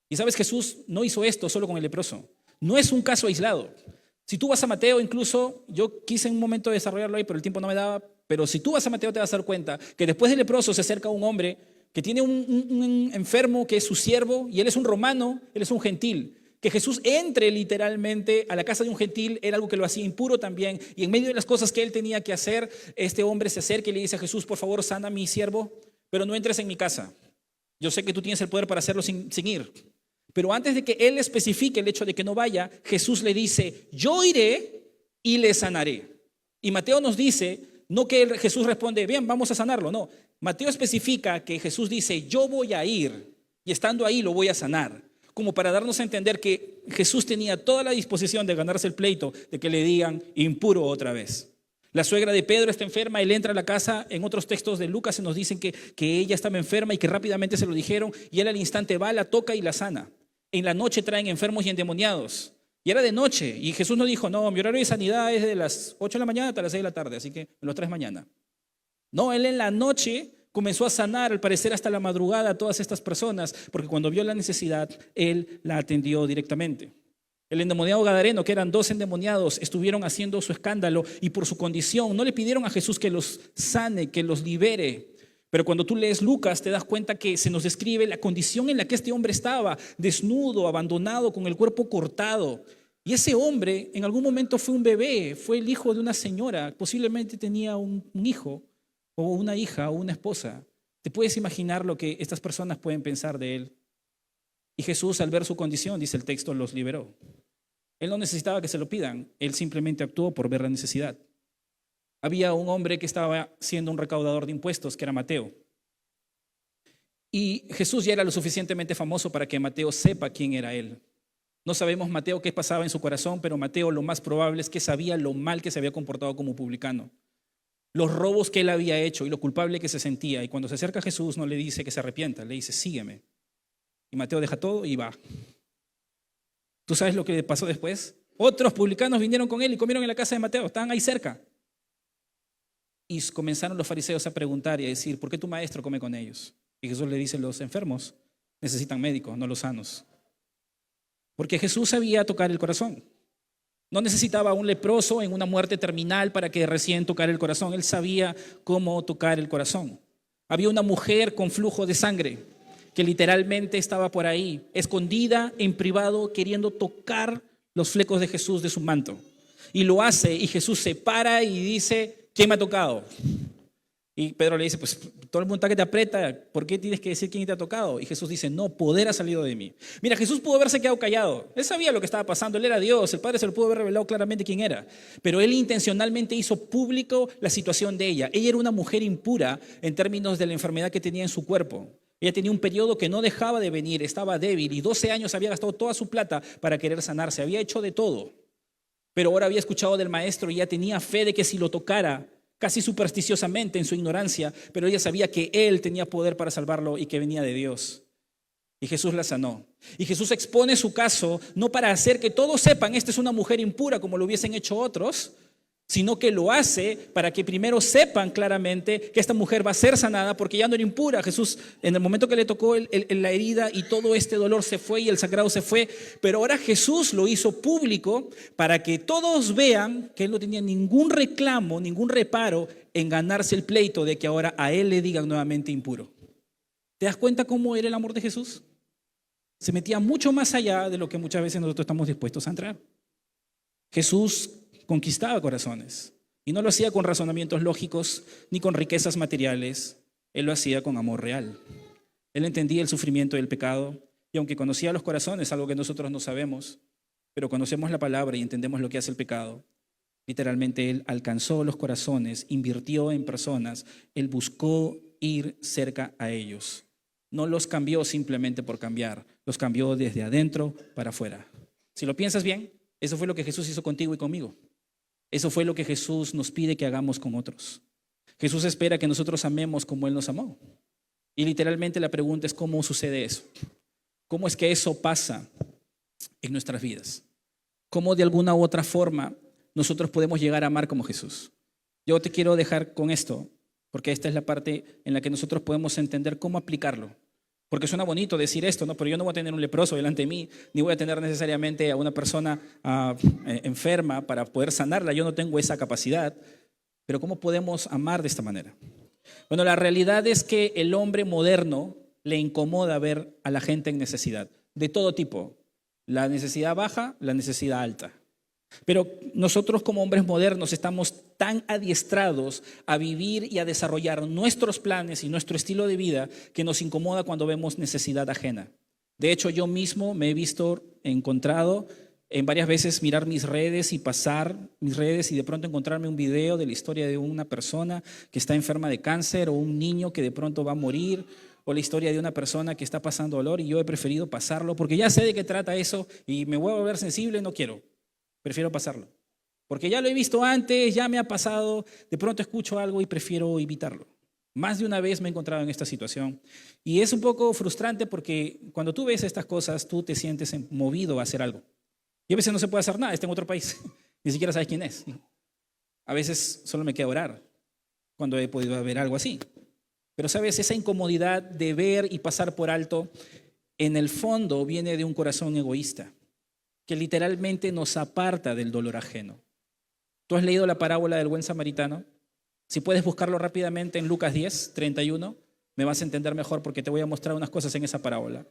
Y sabes, Jesús no hizo esto solo con el leproso. No es un caso aislado. Si tú vas a Mateo, incluso yo quise en un momento desarrollarlo ahí, pero el tiempo no me daba. Pero si tú vas a Mateo te vas a dar cuenta que después del leproso se acerca un hombre que tiene un enfermo que es su siervo y él es un romano, él es un gentil. Que Jesús entre literalmente a la casa de un gentil era algo que lo hacía impuro también. Y en medio de las cosas que él tenía que hacer, este hombre se acerca y le dice a Jesús, por favor, sana a mi siervo, pero no entres en mi casa. Yo sé que tú tienes el poder para hacerlo sin ir. Pero antes de que él especifique el hecho de que no vaya, Jesús le dice, yo iré y le sanaré. Y Mateo nos dice, no que Jesús responde, bien, vamos a sanarlo. No, Mateo especifica que Jesús dice, yo voy a ir y estando ahí lo voy a sanar. Como para darnos a entender que Jesús tenía toda la disposición de ganarse el pleito de que le digan impuro otra vez. La suegra de Pedro está enferma, él entra a la casa. En otros textos de Lucas se nos dicen que ella estaba enferma y que rápidamente se lo dijeron y él al instante va, la toca y la sana. En la noche traen enfermos y endemoniados. Y era de noche y Jesús no dijo, no, mi horario de sanidad es de las 8 de la mañana hasta las 6 de la tarde, así que me lo traes mañana. No, él en la noche comenzó a sanar, al parecer hasta la madrugada, a todas estas personas, porque cuando vio la necesidad, él la atendió directamente. El endemoniado gadareno, que eran 2 endemoniados, estuvieron haciendo su escándalo y por su condición no le pidieron a Jesús que los sane, que los libere. Pero cuando tú lees Lucas te das cuenta que se nos describe la condición en la que este hombre estaba, desnudo, abandonado, con el cuerpo cortado. Y ese hombre en algún momento fue un bebé, fue el hijo de una señora, posiblemente tenía un hijo o una hija o una esposa. ¿Te puedes imaginar lo que estas personas pueden pensar de él? Y Jesús, al ver su condición, dice el texto, los liberó. Él no necesitaba que se lo pidan, él simplemente actuó por ver la necesidad. Había un hombre que estaba siendo un recaudador de impuestos, que era Mateo. Y Jesús ya era lo suficientemente famoso para que Mateo sepa quién era él. No sabemos Mateo qué pasaba en su corazón, pero Mateo lo más probable es que sabía lo mal que se había comportado como publicano, los robos que él había hecho y lo culpable que se sentía. Y cuando se acerca a Jesús no le dice que se arrepienta, le dice sígueme. Y Mateo deja todo y va. ¿Tú sabes lo que le pasó después? Otros publicanos vinieron con él y comieron en la casa de Mateo, estaban ahí cerca. Y comenzaron los fariseos a preguntar y a decir, ¿por qué tu maestro come con ellos? Y Jesús le dice, los enfermos necesitan médicos, no los sanos. Porque Jesús sabía tocar el corazón. No necesitaba un leproso en una muerte terminal para que recién tocara el corazón. Él sabía cómo tocar el corazón. Había una mujer con flujo de sangre que literalmente estaba por ahí, escondida en privado, queriendo tocar los flecos de Jesús de su manto. Y lo hace, y Jesús se para y dice: ¿quién me ha tocado? Y Pedro le dice: pues todo el mundo está que te aprieta, ¿por qué tienes que decir quién te ha tocado? Y Jesús dice: no, poder ha salido de mí. Mira, Jesús pudo haberse quedado callado. Él sabía lo que estaba pasando, él era Dios, el Padre se lo pudo haber revelado claramente quién era. Pero él intencionalmente hizo público la situación de ella. Ella era una mujer impura en términos de la enfermedad que tenía en su cuerpo. Ella tenía un periodo que no dejaba de venir, estaba débil y 12 años había gastado toda su plata para querer sanarse, había hecho de todo. Pero ahora había escuchado del maestro y ya tenía fe de que si lo tocara, casi supersticiosamente en su ignorancia, pero ella sabía que él tenía poder para salvarlo y que venía de Dios. Y Jesús la sanó. Y Jesús expone su caso no para hacer que todos sepan esta es una mujer impura como lo hubiesen hecho otros, sino que lo hace para que primero sepan claramente que esta mujer va a ser sanada porque ya no era impura. Jesús, en el momento que le tocó la herida y todo este dolor se fue y el sangrado se fue, pero ahora Jesús lo hizo público para que todos vean que él no tenía ningún reclamo, ningún reparo en ganarse el pleito de que ahora a él le digan nuevamente impuro. ¿Te das cuenta cómo era el amor de Jesús? Se metía mucho más allá de lo que muchas veces nosotros estamos dispuestos a entrar. Jesús conquistaba corazones y no lo hacía con razonamientos lógicos ni con riquezas materiales. Él lo hacía con amor real. Él entendía el sufrimiento y el pecado y aunque conocía los corazones, algo que nosotros no sabemos, pero conocemos la palabra y entendemos lo que hace el pecado. Literalmente él alcanzó los corazones, invirtió en personas, él buscó ir cerca a ellos. No los cambió simplemente por cambiar, los cambió desde adentro para afuera. Si lo piensas bien, eso fue lo que Jesús hizo contigo y conmigo. Eso fue lo que Jesús nos pide que hagamos con otros. Jesús espera que nosotros amemos como Él nos amó. Y literalmente la pregunta es: ¿cómo sucede eso? ¿Cómo es que eso pasa en nuestras vidas? ¿Cómo de alguna u otra forma nosotros podemos llegar a amar como Jesús? Yo te quiero dejar con esto, porque esta es la parte en la que nosotros podemos entender cómo aplicarlo. Porque suena bonito decir esto, ¿no? Pero yo no voy a tener un leproso delante de mí, ni voy a tener necesariamente a una persona enferma para poder sanarla. Yo no tengo esa capacidad. Pero ¿cómo podemos amar de esta manera? Bueno, la realidad es que el hombre moderno le incomoda ver a la gente en necesidad, de todo tipo. La necesidad baja, la necesidad alta. Pero nosotros como hombres modernos estamos tan adiestrados a vivir y a desarrollar nuestros planes y nuestro estilo de vida que nos incomoda cuando vemos necesidad ajena. De hecho, yo mismo me he encontrado en varias veces mirar mis redes y pasar mis redes y de pronto encontrarme un video de la historia de una persona que está enferma de cáncer o un niño que de pronto va a morir o la historia de una persona que está pasando dolor y yo he preferido pasarlo porque ya sé de qué trata eso y me voy a volver sensible, no quiero. Prefiero pasarlo, porque ya lo he visto antes, ya me ha pasado, de pronto escucho algo y prefiero evitarlo. Más de una vez me he encontrado en esta situación y es un poco frustrante porque cuando tú ves estas cosas, tú te sientes movido a hacer algo. Y a veces no se puede hacer nada, está en otro país, ni siquiera sabes quién es. A veces solo me queda orar cuando he podido ver algo así. Pero sabes, esa incomodidad de ver y pasar por alto, en el fondo viene de un corazón egoísta que literalmente nos aparta del dolor ajeno. ¿Tú has leído la parábola del buen samaritano? Si puedes buscarlo rápidamente en Lucas 10, 31, me vas a entender mejor porque te voy a mostrar unas cosas en esa parábola.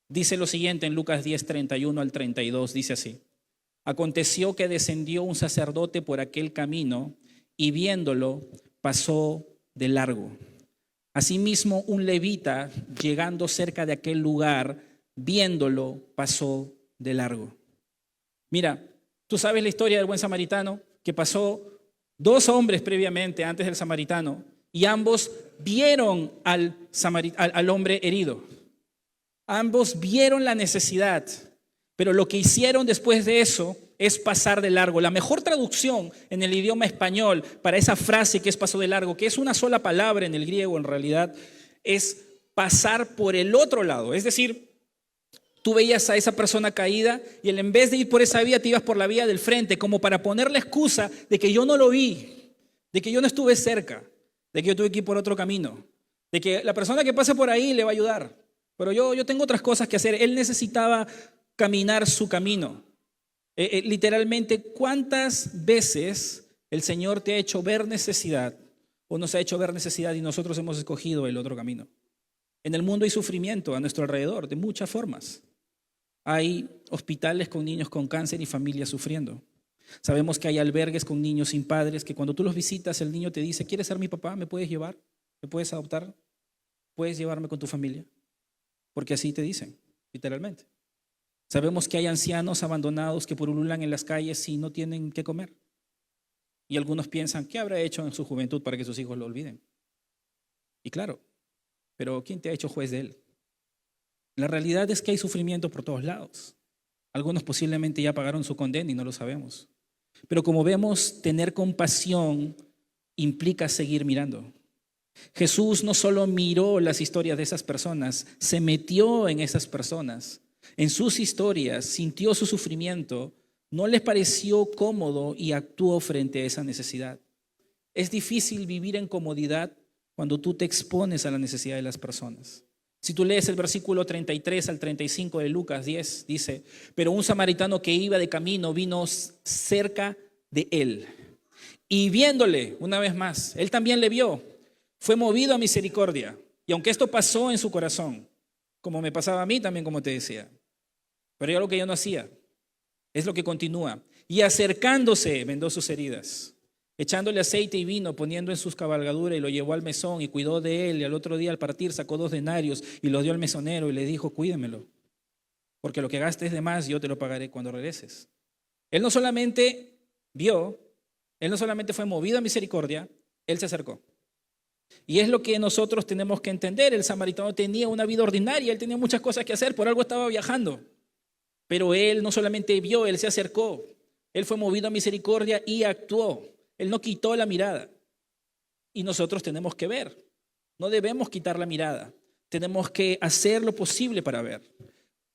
Dice lo siguiente en Lucas 10, 31 al 32, dice así: aconteció que descendió un sacerdote por aquel camino y viéndolo pasó de largo. Asimismo, un levita, llegando cerca de aquel lugar, viéndolo, pasó de largo. Mira, tú sabes la historia del buen samaritano, que pasó 2 hombres previamente antes del samaritano y ambos vieron al hombre herido. Ambos vieron la necesidad, pero lo que hicieron después de eso es pasar de largo. La mejor traducción en el idioma español para esa frase que es pasó de largo, que es una sola palabra en el griego en realidad, es pasar por el otro lado. Es decir, tú veías a esa persona caída y él, en vez de ir por esa vía, te ibas por la vía del frente, como para poner la excusa de que yo no lo vi, de que yo no estuve cerca, de que yo tuve que ir por otro camino, de que la persona que pase por ahí le va a ayudar, pero yo tengo otras cosas que hacer. Él necesitaba caminar su camino. Literalmente, ¿cuántas veces el Señor te ha hecho ver necesidad o nos ha hecho ver necesidad y nosotros hemos escogido el otro camino? En el mundo hay sufrimiento a nuestro alrededor de muchas formas. Hay hospitales con niños con cáncer y familias sufriendo. Sabemos que hay albergues con niños sin padres que cuando tú los visitas el niño te dice, ¿quieres ser mi papá? ¿Me puedes llevar? ¿Me puedes adoptar? ¿Puedes llevarme con tu familia? Porque así te dicen, literalmente. Sabemos que hay ancianos abandonados que pululan en las calles y no tienen qué comer. Y algunos piensan, ¿qué habrá hecho en su juventud para que sus hijos lo olviden? Y claro, pero ¿quién te ha hecho juez de él? La realidad es que hay sufrimiento por todos lados. Algunos posiblemente ya pagaron su condena y no lo sabemos. Pero como vemos, tener compasión implica seguir mirando. Jesús no solo miró las historias de esas personas, se metió en esas personas, en sus historias, sintió su sufrimiento, no les pareció cómodo y actuó frente a esa necesidad. Es difícil vivir en comodidad cuando tú te expones a la necesidad de las personas. Si tú lees el versículo 33 al 35 de Lucas 10, dice, pero un samaritano que iba de camino vino cerca de él. Y viéndole, una vez más, él también le vio, fue movido a misericordia. Y aunque esto pasó en su corazón, como me pasaba a mí también, como te decía, pero era algo que yo no hacía, es lo que continúa. Y acercándose, vendó sus heridas. Echándole aceite y vino, poniendo en sus cabalgaduras, y lo llevó al mesón y cuidó de él. Y al otro día al partir sacó 2 denarios y los dio al mesonero y le dijo, cuídemelo, porque lo que gastes de más yo te lo pagaré cuando regreses. Él no solamente vio, él no solamente fue movido a misericordia, él se acercó. Y es lo que nosotros tenemos que entender. El samaritano tenía una vida ordinaria, él tenía muchas cosas que hacer, por algo estaba viajando. Pero él no solamente vio, él se acercó. Él fue movido a misericordia y actuó. Él no quitó la mirada. Y nosotros tenemos que ver. No debemos quitar la mirada. Tenemos que hacer lo posible para ver.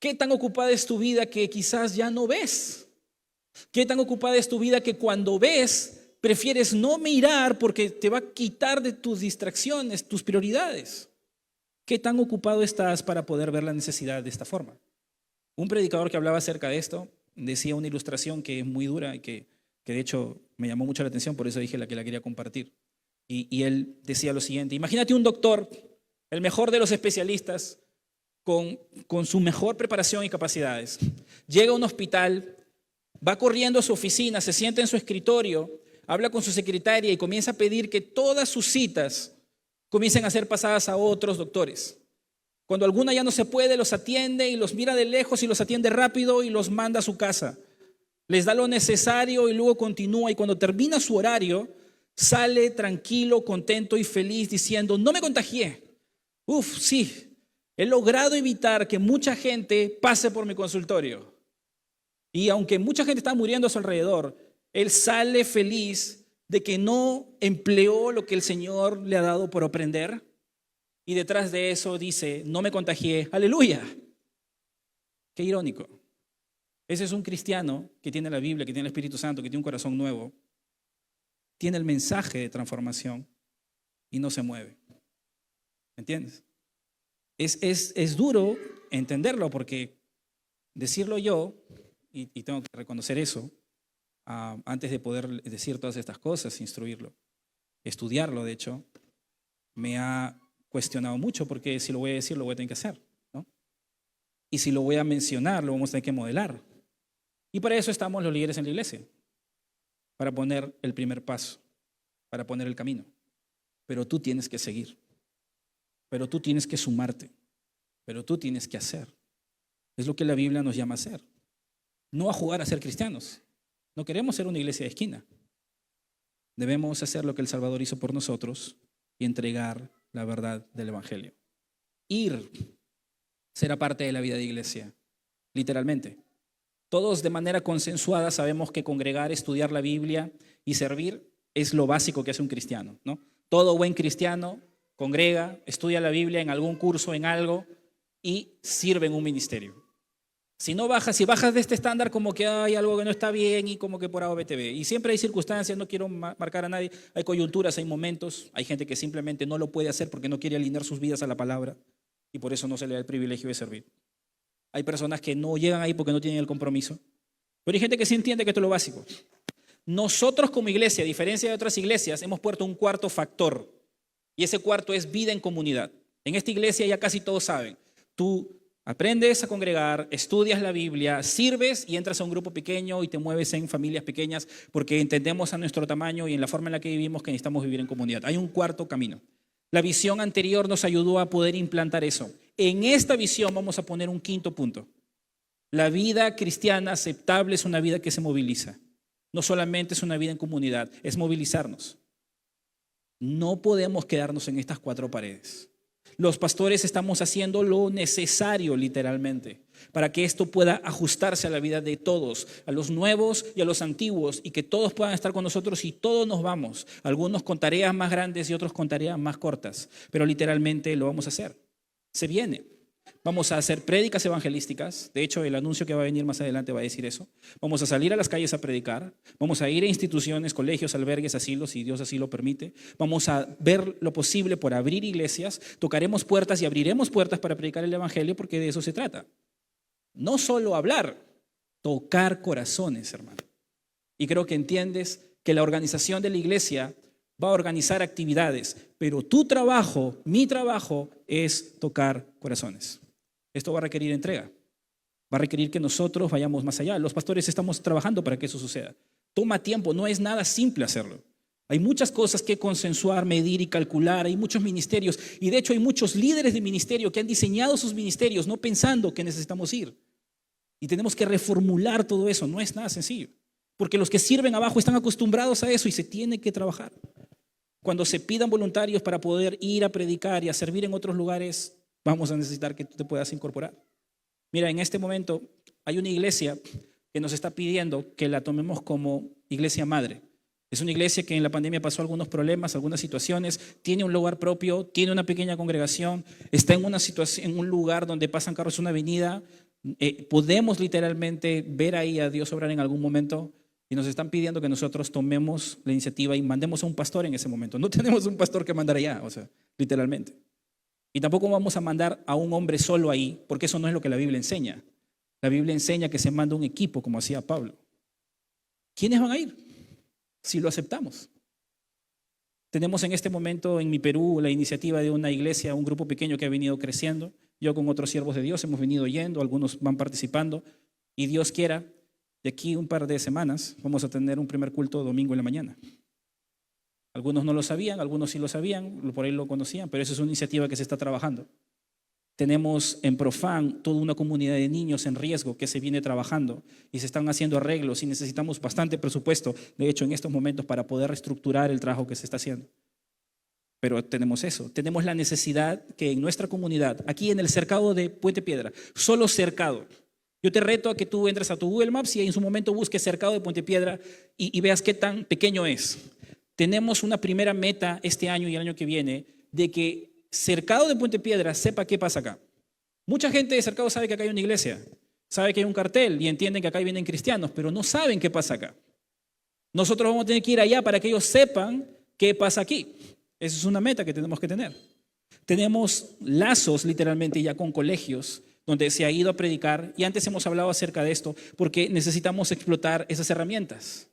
¿Qué tan ocupada es tu vida que quizás ya no ves? ¿Qué tan ocupada es tu vida que cuando ves prefieres no mirar porque te va a quitar de tus distracciones, tus prioridades? ¿Qué tan ocupado estás para poder ver la necesidad de esta forma? Un predicador que hablaba acerca de esto decía una ilustración que es muy dura y que de hecho me llamó mucho la atención, por eso dije que la quería compartir. Y él decía lo siguiente, imagínate un doctor, el mejor de los especialistas, con su mejor preparación y capacidades. Llega a un hospital, va corriendo a su oficina, se sienta en su escritorio, habla con su secretaria y comienza a pedir que todas sus citas comiencen a ser pasadas a otros doctores. Cuando alguna ya no se puede, los atiende y los mira de lejos y los atiende rápido y los manda a su casa. Les da lo necesario y luego continúa. Y cuando termina su horario, sale tranquilo, contento y feliz diciendo, no me contagié. Sí, he logrado evitar que mucha gente pase por mi consultorio. Y aunque mucha gente está muriendo a su alrededor, él sale feliz de que no empleó lo que el Señor le ha dado por aprender. Y detrás de eso dice, no me contagié, aleluya. Qué irónico. Ese es un cristiano que tiene la Biblia, que tiene el Espíritu Santo, que tiene un corazón nuevo. Tiene el mensaje de transformación y no se mueve. ¿Me entiendes? Es duro entenderlo porque decirlo yo, y tengo que reconocer eso, antes de poder decir todas estas cosas, instruirlo, estudiarlo de hecho, me ha cuestionado mucho porque si lo voy a decir, lo voy a tener que hacer, ¿no? Y si lo voy a mencionar, lo vamos a tener que modelar. Y para eso estamos los líderes en la iglesia, para poner el primer paso, para poner el camino. Pero tú tienes que seguir, pero tú tienes que sumarte, pero tú tienes que hacer. Es lo que la Biblia nos llama a hacer. No a jugar a ser cristianos. No queremos ser una iglesia de esquina. Debemos hacer lo que el Salvador hizo por nosotros y entregar la verdad del Evangelio. Ir será parte de la vida de iglesia, literalmente. Todos de manera consensuada sabemos que congregar, estudiar la Biblia y servir es lo básico que hace un cristiano, ¿no? Todo buen cristiano congrega, estudia la Biblia en algún curso, en algo y sirve en un ministerio. Si bajas de este estándar, como que hay algo que no está bien y como que por A o B te ve. Y siempre hay circunstancias, no quiero marcar a nadie, hay coyunturas, hay momentos, hay gente que simplemente no lo puede hacer porque no quiere alinear sus vidas a la palabra y por eso no se le da el privilegio de servir. Hay personas que no llegan ahí porque no tienen el compromiso. Pero hay gente que sí entiende que esto es lo básico. Nosotros como iglesia, a diferencia de otras iglesias, hemos puesto un cuarto factor. Y ese cuarto es vida en comunidad. En esta iglesia ya casi todos saben. Tú aprendes a congregar, estudias la Biblia, sirves y entras a un grupo pequeño y te mueves en familias pequeñas porque entendemos a nuestro tamaño y en la forma en la que vivimos que necesitamos vivir en comunidad. Hay un cuarto camino. La visión anterior nos ayudó a poder implantar eso. En esta visión vamos a poner un quinto punto. La vida cristiana aceptable es una vida que se moviliza. No solamente es una vida en comunidad, es movilizarnos. No podemos quedarnos en estas cuatro paredes. Los pastores estamos haciendo lo necesario literalmente para que esto pueda ajustarse a la vida de todos, a los nuevos y a los antiguos, y que todos puedan estar con nosotros y todos nos vamos, algunos con tareas más grandes y otros con tareas más cortas, pero literalmente lo vamos a hacer. Se viene. Vamos a hacer prédicas evangelísticas. De hecho, el anuncio que va a venir más adelante va a decir eso. Vamos a salir a las calles a predicar. Vamos a ir a instituciones, colegios, albergues, asilos, si Dios así lo permite. Vamos a ver lo posible por abrir iglesias. Tocaremos puertas y abriremos puertas para predicar el evangelio, porque de eso se trata. No solo hablar, tocar corazones, hermano. Y creo que entiendes que la organización de la iglesia va a organizar actividades, pero tu trabajo, mi trabajo, es tocar corazones. Esto va a requerir entrega, va a requerir que nosotros vayamos más allá. Los pastores estamos trabajando para que eso suceda. Toma tiempo, no es nada simple hacerlo. Hay muchas cosas que consensuar, medir y calcular. Hay muchos ministerios y de hecho hay muchos líderes de ministerio que han diseñado sus ministerios no pensando que necesitamos ir. Y tenemos que reformular todo eso. No es nada sencillo, porque los que sirven abajo están acostumbrados a eso y se tiene que trabajar. Cuando se pidan voluntarios para poder ir a predicar y a servir en otros lugares, vamos a necesitar que tú te puedas incorporar. Mira, en este momento hay una iglesia que nos está pidiendo que la tomemos como iglesia madre. Es una iglesia que en la pandemia pasó algunos problemas, algunas situaciones, tiene un lugar propio, tiene una pequeña congregación, está en una situación, en un lugar donde pasan carros, una avenida. Podemos literalmente ver ahí a Dios obrar en algún momento. Y nos están pidiendo que nosotros tomemos la iniciativa y mandemos a un pastor en ese momento. No tenemos un pastor que mandar allá, o sea, literalmente. Y tampoco vamos a mandar a un hombre solo ahí, porque eso no es lo que la Biblia enseña. La Biblia enseña que se manda un equipo, como hacía Pablo. ¿Quiénes van a ir? Si lo aceptamos. Tenemos en este momento en mi Perú la iniciativa de una iglesia, un grupo pequeño que ha venido creciendo. Yo con otros siervos de Dios hemos venido yendo, algunos van participando. Y Dios quiera, de aquí un par de semanas vamos a tener un primer culto domingo en la mañana. Algunos no lo sabían, algunos sí lo sabían, por ahí lo conocían, pero eso es una iniciativa que se está trabajando. Tenemos en Profan toda una comunidad de niños en riesgo que se viene trabajando y se están haciendo arreglos y necesitamos bastante presupuesto, de hecho, en estos momentos para poder reestructurar el trabajo que se está haciendo. Pero tenemos eso, tenemos la necesidad que en nuestra comunidad, aquí en el cercado de Puente Piedra, solo cercado. Yo te reto a que tú entres a tu Google Maps y en su momento busques cercado de Puente Piedra y veas qué tan pequeño es. Tenemos una primera meta este año y el año que viene de que cercado de Puente Piedra sepa qué pasa acá. Mucha gente de cercado sabe que acá hay una iglesia, sabe que hay un cartel y entienden que acá vienen cristianos, pero no saben qué pasa acá. Nosotros vamos a tener que ir allá para que ellos sepan qué pasa aquí. Esa es una meta que tenemos que tener. Tenemos lazos literalmente ya con colegios donde se ha ido a predicar, y antes hemos hablado acerca de esto, porque necesitamos explotar esas herramientas.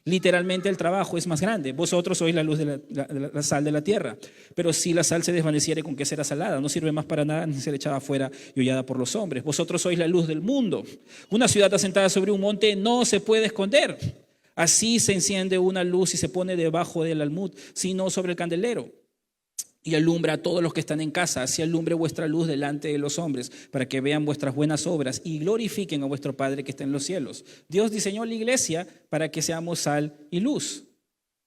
Literalmente el trabajo es más grande. Vosotros sois la luz de la sal de la tierra, pero si la sal se desvaneciere, ¿con qué será salada? No sirve más para nada, ni ser echada afuera y hollada por los hombres. Vosotros sois la luz del mundo. Una ciudad asentada sobre un monte no se puede esconder. Así se enciende una luz y se pone debajo del almud, sino sobre el candelero. Y alumbra a todos los que están en casa, así alumbre vuestra luz delante de los hombres, para que vean vuestras buenas obras y glorifiquen a vuestro Padre que está en los cielos. Dios diseñó la iglesia para que seamos sal y luz.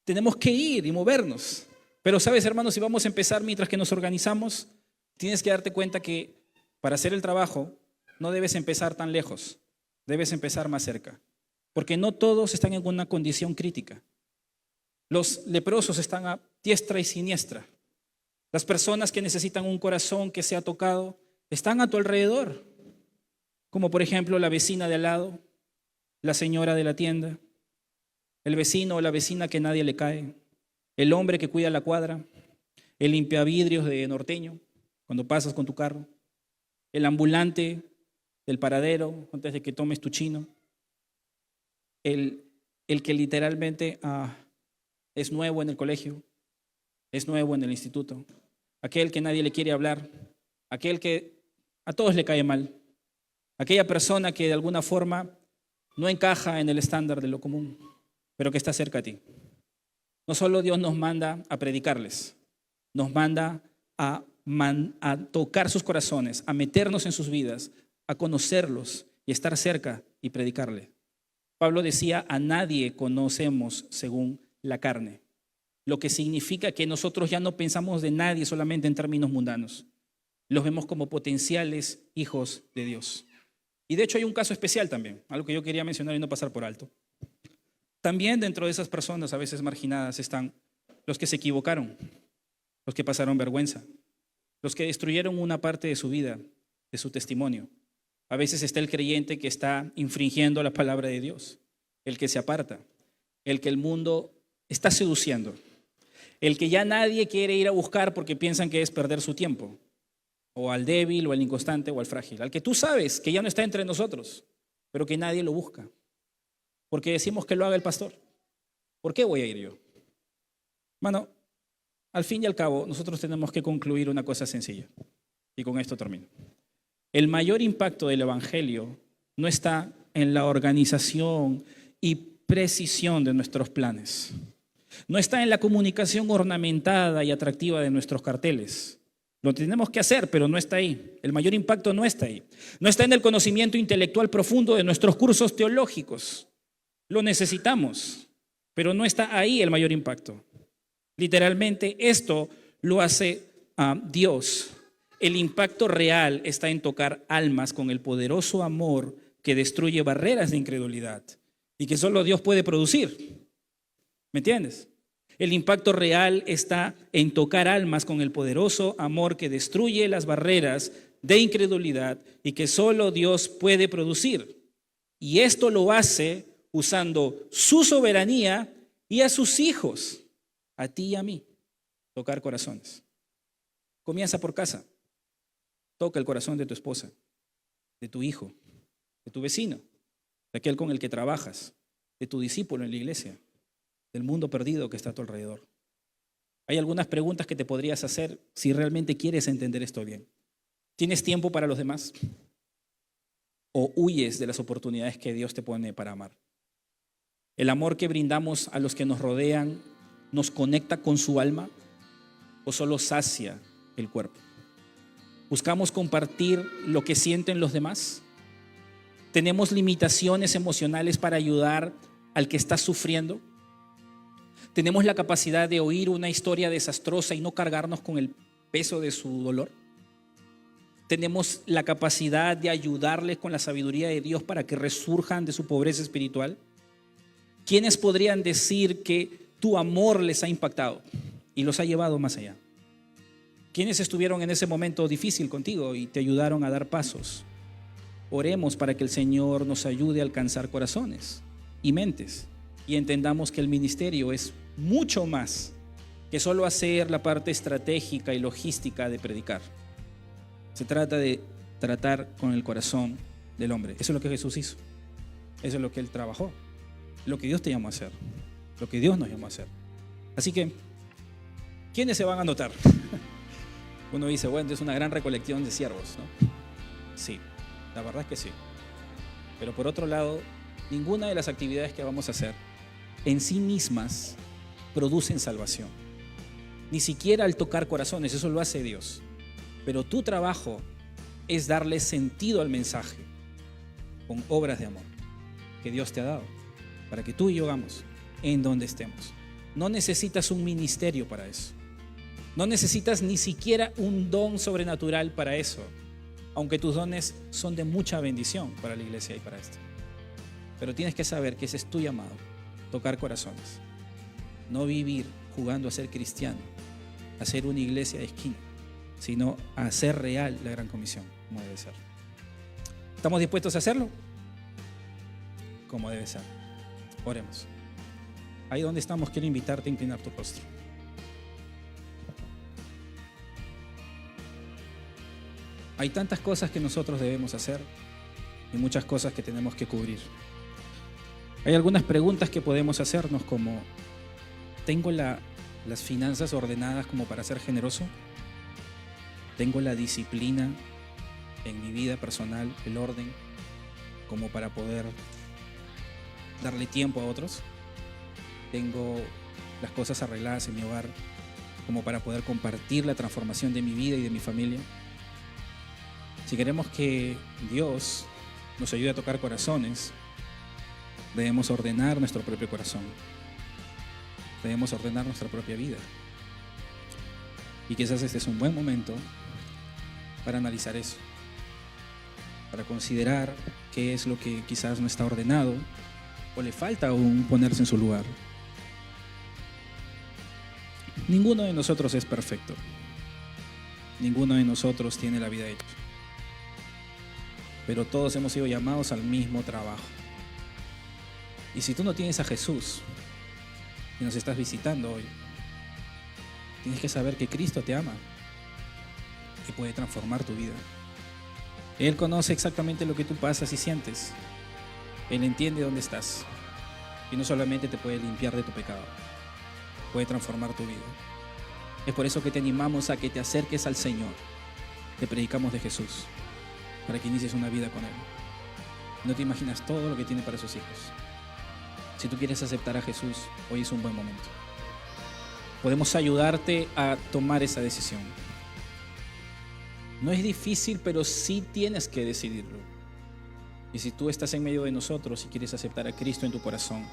Tenemos que ir y movernos. Pero sabes, hermanos, si vamos a empezar mientras que nos organizamos, tienes que darte cuenta que para hacer el trabajo no debes empezar tan lejos, debes empezar más cerca. Porque no todos están en una condición crítica. Los leprosos están a diestra y siniestra. Las personas que necesitan un corazón que sea tocado están a tu alrededor, como por ejemplo la vecina de al lado, la señora de la tienda, el vecino o la vecina que nadie le cae, el hombre que cuida la cuadra, el limpiavidrios de norteño cuando pasas con tu carro, el ambulante del paradero antes de que tomes tu chino. el que literalmente es nuevo en el colegio, es nuevo en el instituto, aquel que nadie le quiere hablar, aquel que a todos le cae mal, aquella persona que de alguna forma no encaja en el estándar de lo común, pero que está cerca a ti. No solo Dios nos manda a predicarles, nos manda a tocar sus corazones, a meternos en sus vidas, a conocerlos y estar cerca y predicarle. Pablo decía, a nadie conocemos según la carne, lo que significa que nosotros ya no pensamos de nadie solamente en términos mundanos. Los vemos como potenciales hijos de Dios. Y de hecho hay un caso especial también, algo que yo quería mencionar y no pasar por alto. También dentro de esas personas a veces marginadas están los que se equivocaron, los que pasaron vergüenza, los que destruyeron una parte de su vida, de su testimonio. A veces está el creyente que está infringiendo la palabra de Dios, el que se aparta, el que el mundo está seduciendo, el que ya nadie quiere ir a buscar porque piensan que es perder su tiempo, o al débil, o al inconstante, o al frágil, al que tú sabes que ya no está entre nosotros, pero que nadie lo busca, porque decimos que lo haga el pastor. ¿Por qué voy a ir yo? Bueno, al fin y al cabo, nosotros tenemos que concluir una cosa sencilla, y con esto termino. El mayor impacto del evangelio no está en la organización y precisión de nuestros planes. No está en la comunicación ornamentada y atractiva de nuestros carteles. Lo tenemos que hacer, pero no está ahí. El mayor impacto no está ahí. No está en el conocimiento intelectual profundo de nuestros cursos teológicos. Lo necesitamos, pero no está ahí el mayor impacto. Literalmente esto lo hace Dios. El impacto real está en tocar almas con el poderoso amor que destruye barreras de incredulidad y que solo Dios puede producir. ¿Me entiendes? El impacto real está en tocar almas con el poderoso amor que destruye las barreras de incredulidad y que solo Dios puede producir. Y esto lo hace usando su soberanía y a sus hijos, a ti y a mí, tocar corazones. Comienza por casa. Toca el corazón de tu esposa, de tu hijo, de tu vecino, de aquel con el que trabajas, de tu discípulo en la iglesia, del mundo perdido que está a tu alrededor. Hay algunas preguntas que te podrías hacer si realmente quieres entender esto bien. ¿Tienes tiempo para los demás? ¿O huyes de las oportunidades que Dios te pone para amar? ¿El amor que brindamos a los que nos rodean nos conecta con su alma o solo sacia el cuerpo? ¿Buscamos compartir lo que sienten los demás? ¿Tenemos limitaciones emocionales para ayudar al que está sufriendo? ¿Tenemos la capacidad de oír una historia desastrosa y no cargarnos con el peso de su dolor? ¿Tenemos la capacidad de ayudarles con la sabiduría de Dios para que resurjan de su pobreza espiritual? ¿Quiénes podrían decir que tu amor les ha impactado y los ha llevado más allá? ¿Quiénes estuvieron en ese momento difícil contigo y te ayudaron a dar pasos? Oremos para que el Señor nos ayude a alcanzar corazones y mentes y entendamos que el ministerio es mucho más que solo hacer la parte estratégica y logística de predicar. Se trata de tratar con el corazón del hombre. Eso es lo que Jesús hizo. Eso es lo que Él trabajó. Lo que Dios te llamó a hacer. Lo que Dios nos llamó a hacer. Así que, ¿quiénes se van a anotar? Uno dice, bueno, es una gran recolección de siervos, ¿no? Sí, la verdad es que sí. Pero por otro lado, ninguna de las actividades que vamos a hacer en sí mismas producen salvación. Ni siquiera al tocar corazones, eso lo hace Dios. Pero tu trabajo es darle sentido al mensaje con obras de amor que Dios te ha dado para que tú y yo hagamos en donde estemos. No necesitas un ministerio para eso. No necesitas ni siquiera un don sobrenatural para eso, aunque tus dones son de mucha bendición para la iglesia y para esto. Pero tienes que saber que ese es tu llamado, tocar corazones. No vivir jugando a ser cristiano, a ser una iglesia de esquina, sino a hacer real la gran comisión, como debe ser. ¿Estamos dispuestos a hacerlo? Como debe ser. Oremos. Ahí donde estamos, quiero invitarte a inclinar tu rostro. Hay tantas cosas que nosotros debemos hacer y muchas cosas que tenemos que cubrir. Hay algunas preguntas que podemos hacernos como, ¿tengo las finanzas ordenadas como para ser generoso? ¿Tengo la disciplina en mi vida personal, el orden, como para poder darle tiempo a otros? ¿Tengo las cosas arregladas en mi hogar como para poder compartir la transformación de mi vida y de mi familia? Si queremos que Dios nos ayude a tocar corazones, debemos ordenar nuestro propio corazón. Debemos ordenar nuestra propia vida. Y quizás este es un buen momento para analizar eso, para considerar qué es lo que quizás no está ordenado o le falta aún ponerse en su lugar. Ninguno de nosotros es perfecto. Ninguno de nosotros tiene la vida hecha. Pero todos hemos sido llamados al mismo trabajo. Y si tú no tienes a Jesús y nos estás visitando hoy, tienes que saber que Cristo te ama y puede transformar tu vida. Él conoce exactamente lo que tú pasas y sientes. Él entiende dónde estás. Y no solamente te puede limpiar de tu pecado, puede transformar tu vida. Es por eso que te animamos a que te acerques al Señor. Te predicamos de Jesús para que inicies una vida con Él. No te imaginas todo lo que tiene para sus hijos. Si tú quieres aceptar a Jesús, hoy es un buen momento. Podemos ayudarte a tomar esa decisión. No es difícil, pero sí tienes que decidirlo. Y si tú estás en medio de nosotros y quieres aceptar a Cristo en tu corazón,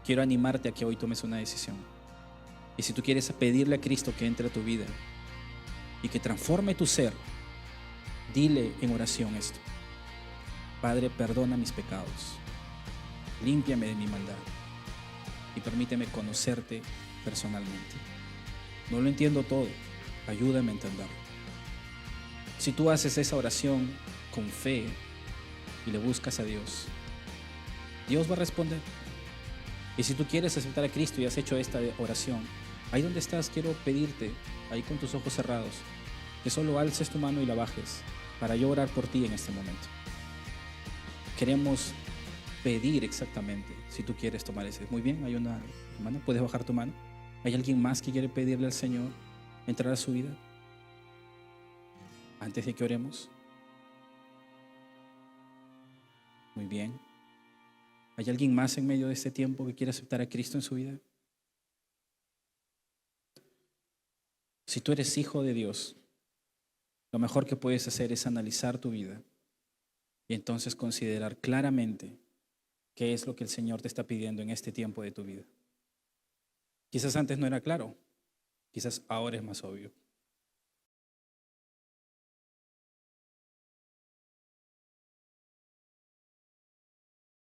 quiero animarte a que hoy tomes una decisión. Y si tú quieres pedirle a Cristo que entre a tu vida y que transforme tu ser, dile en oración esto: Padre, perdona mis pecados, límpiame de mi maldad y permíteme conocerte personalmente. No lo entiendo todo, ayúdame a entenderlo. Si tú haces esa oración con fe y le buscas a Dios, Dios va a responder. Y si tú quieres aceptar a Cristo y has hecho esta oración, ahí donde estás, quiero pedirte, ahí con tus ojos cerrados, que solo alces tu mano y la bajes para yo orar por ti en este momento. Queremos pedir exactamente, si tú quieres tomar ese. Muy bien, hay una hermana, puedes bajar tu mano. ¿Hay alguien más que quiere pedirle al Señor entrar a su vida? Antes de que oremos. Muy bien. ¿Hay alguien más en medio de este tiempo que quiere aceptar a Cristo en su vida? Si tú eres hijo de Dios, lo mejor que puedes hacer es analizar tu vida y entonces considerar claramente qué es lo que el Señor te está pidiendo en este tiempo de tu vida. Quizás antes no era claro, quizás ahora es más obvio.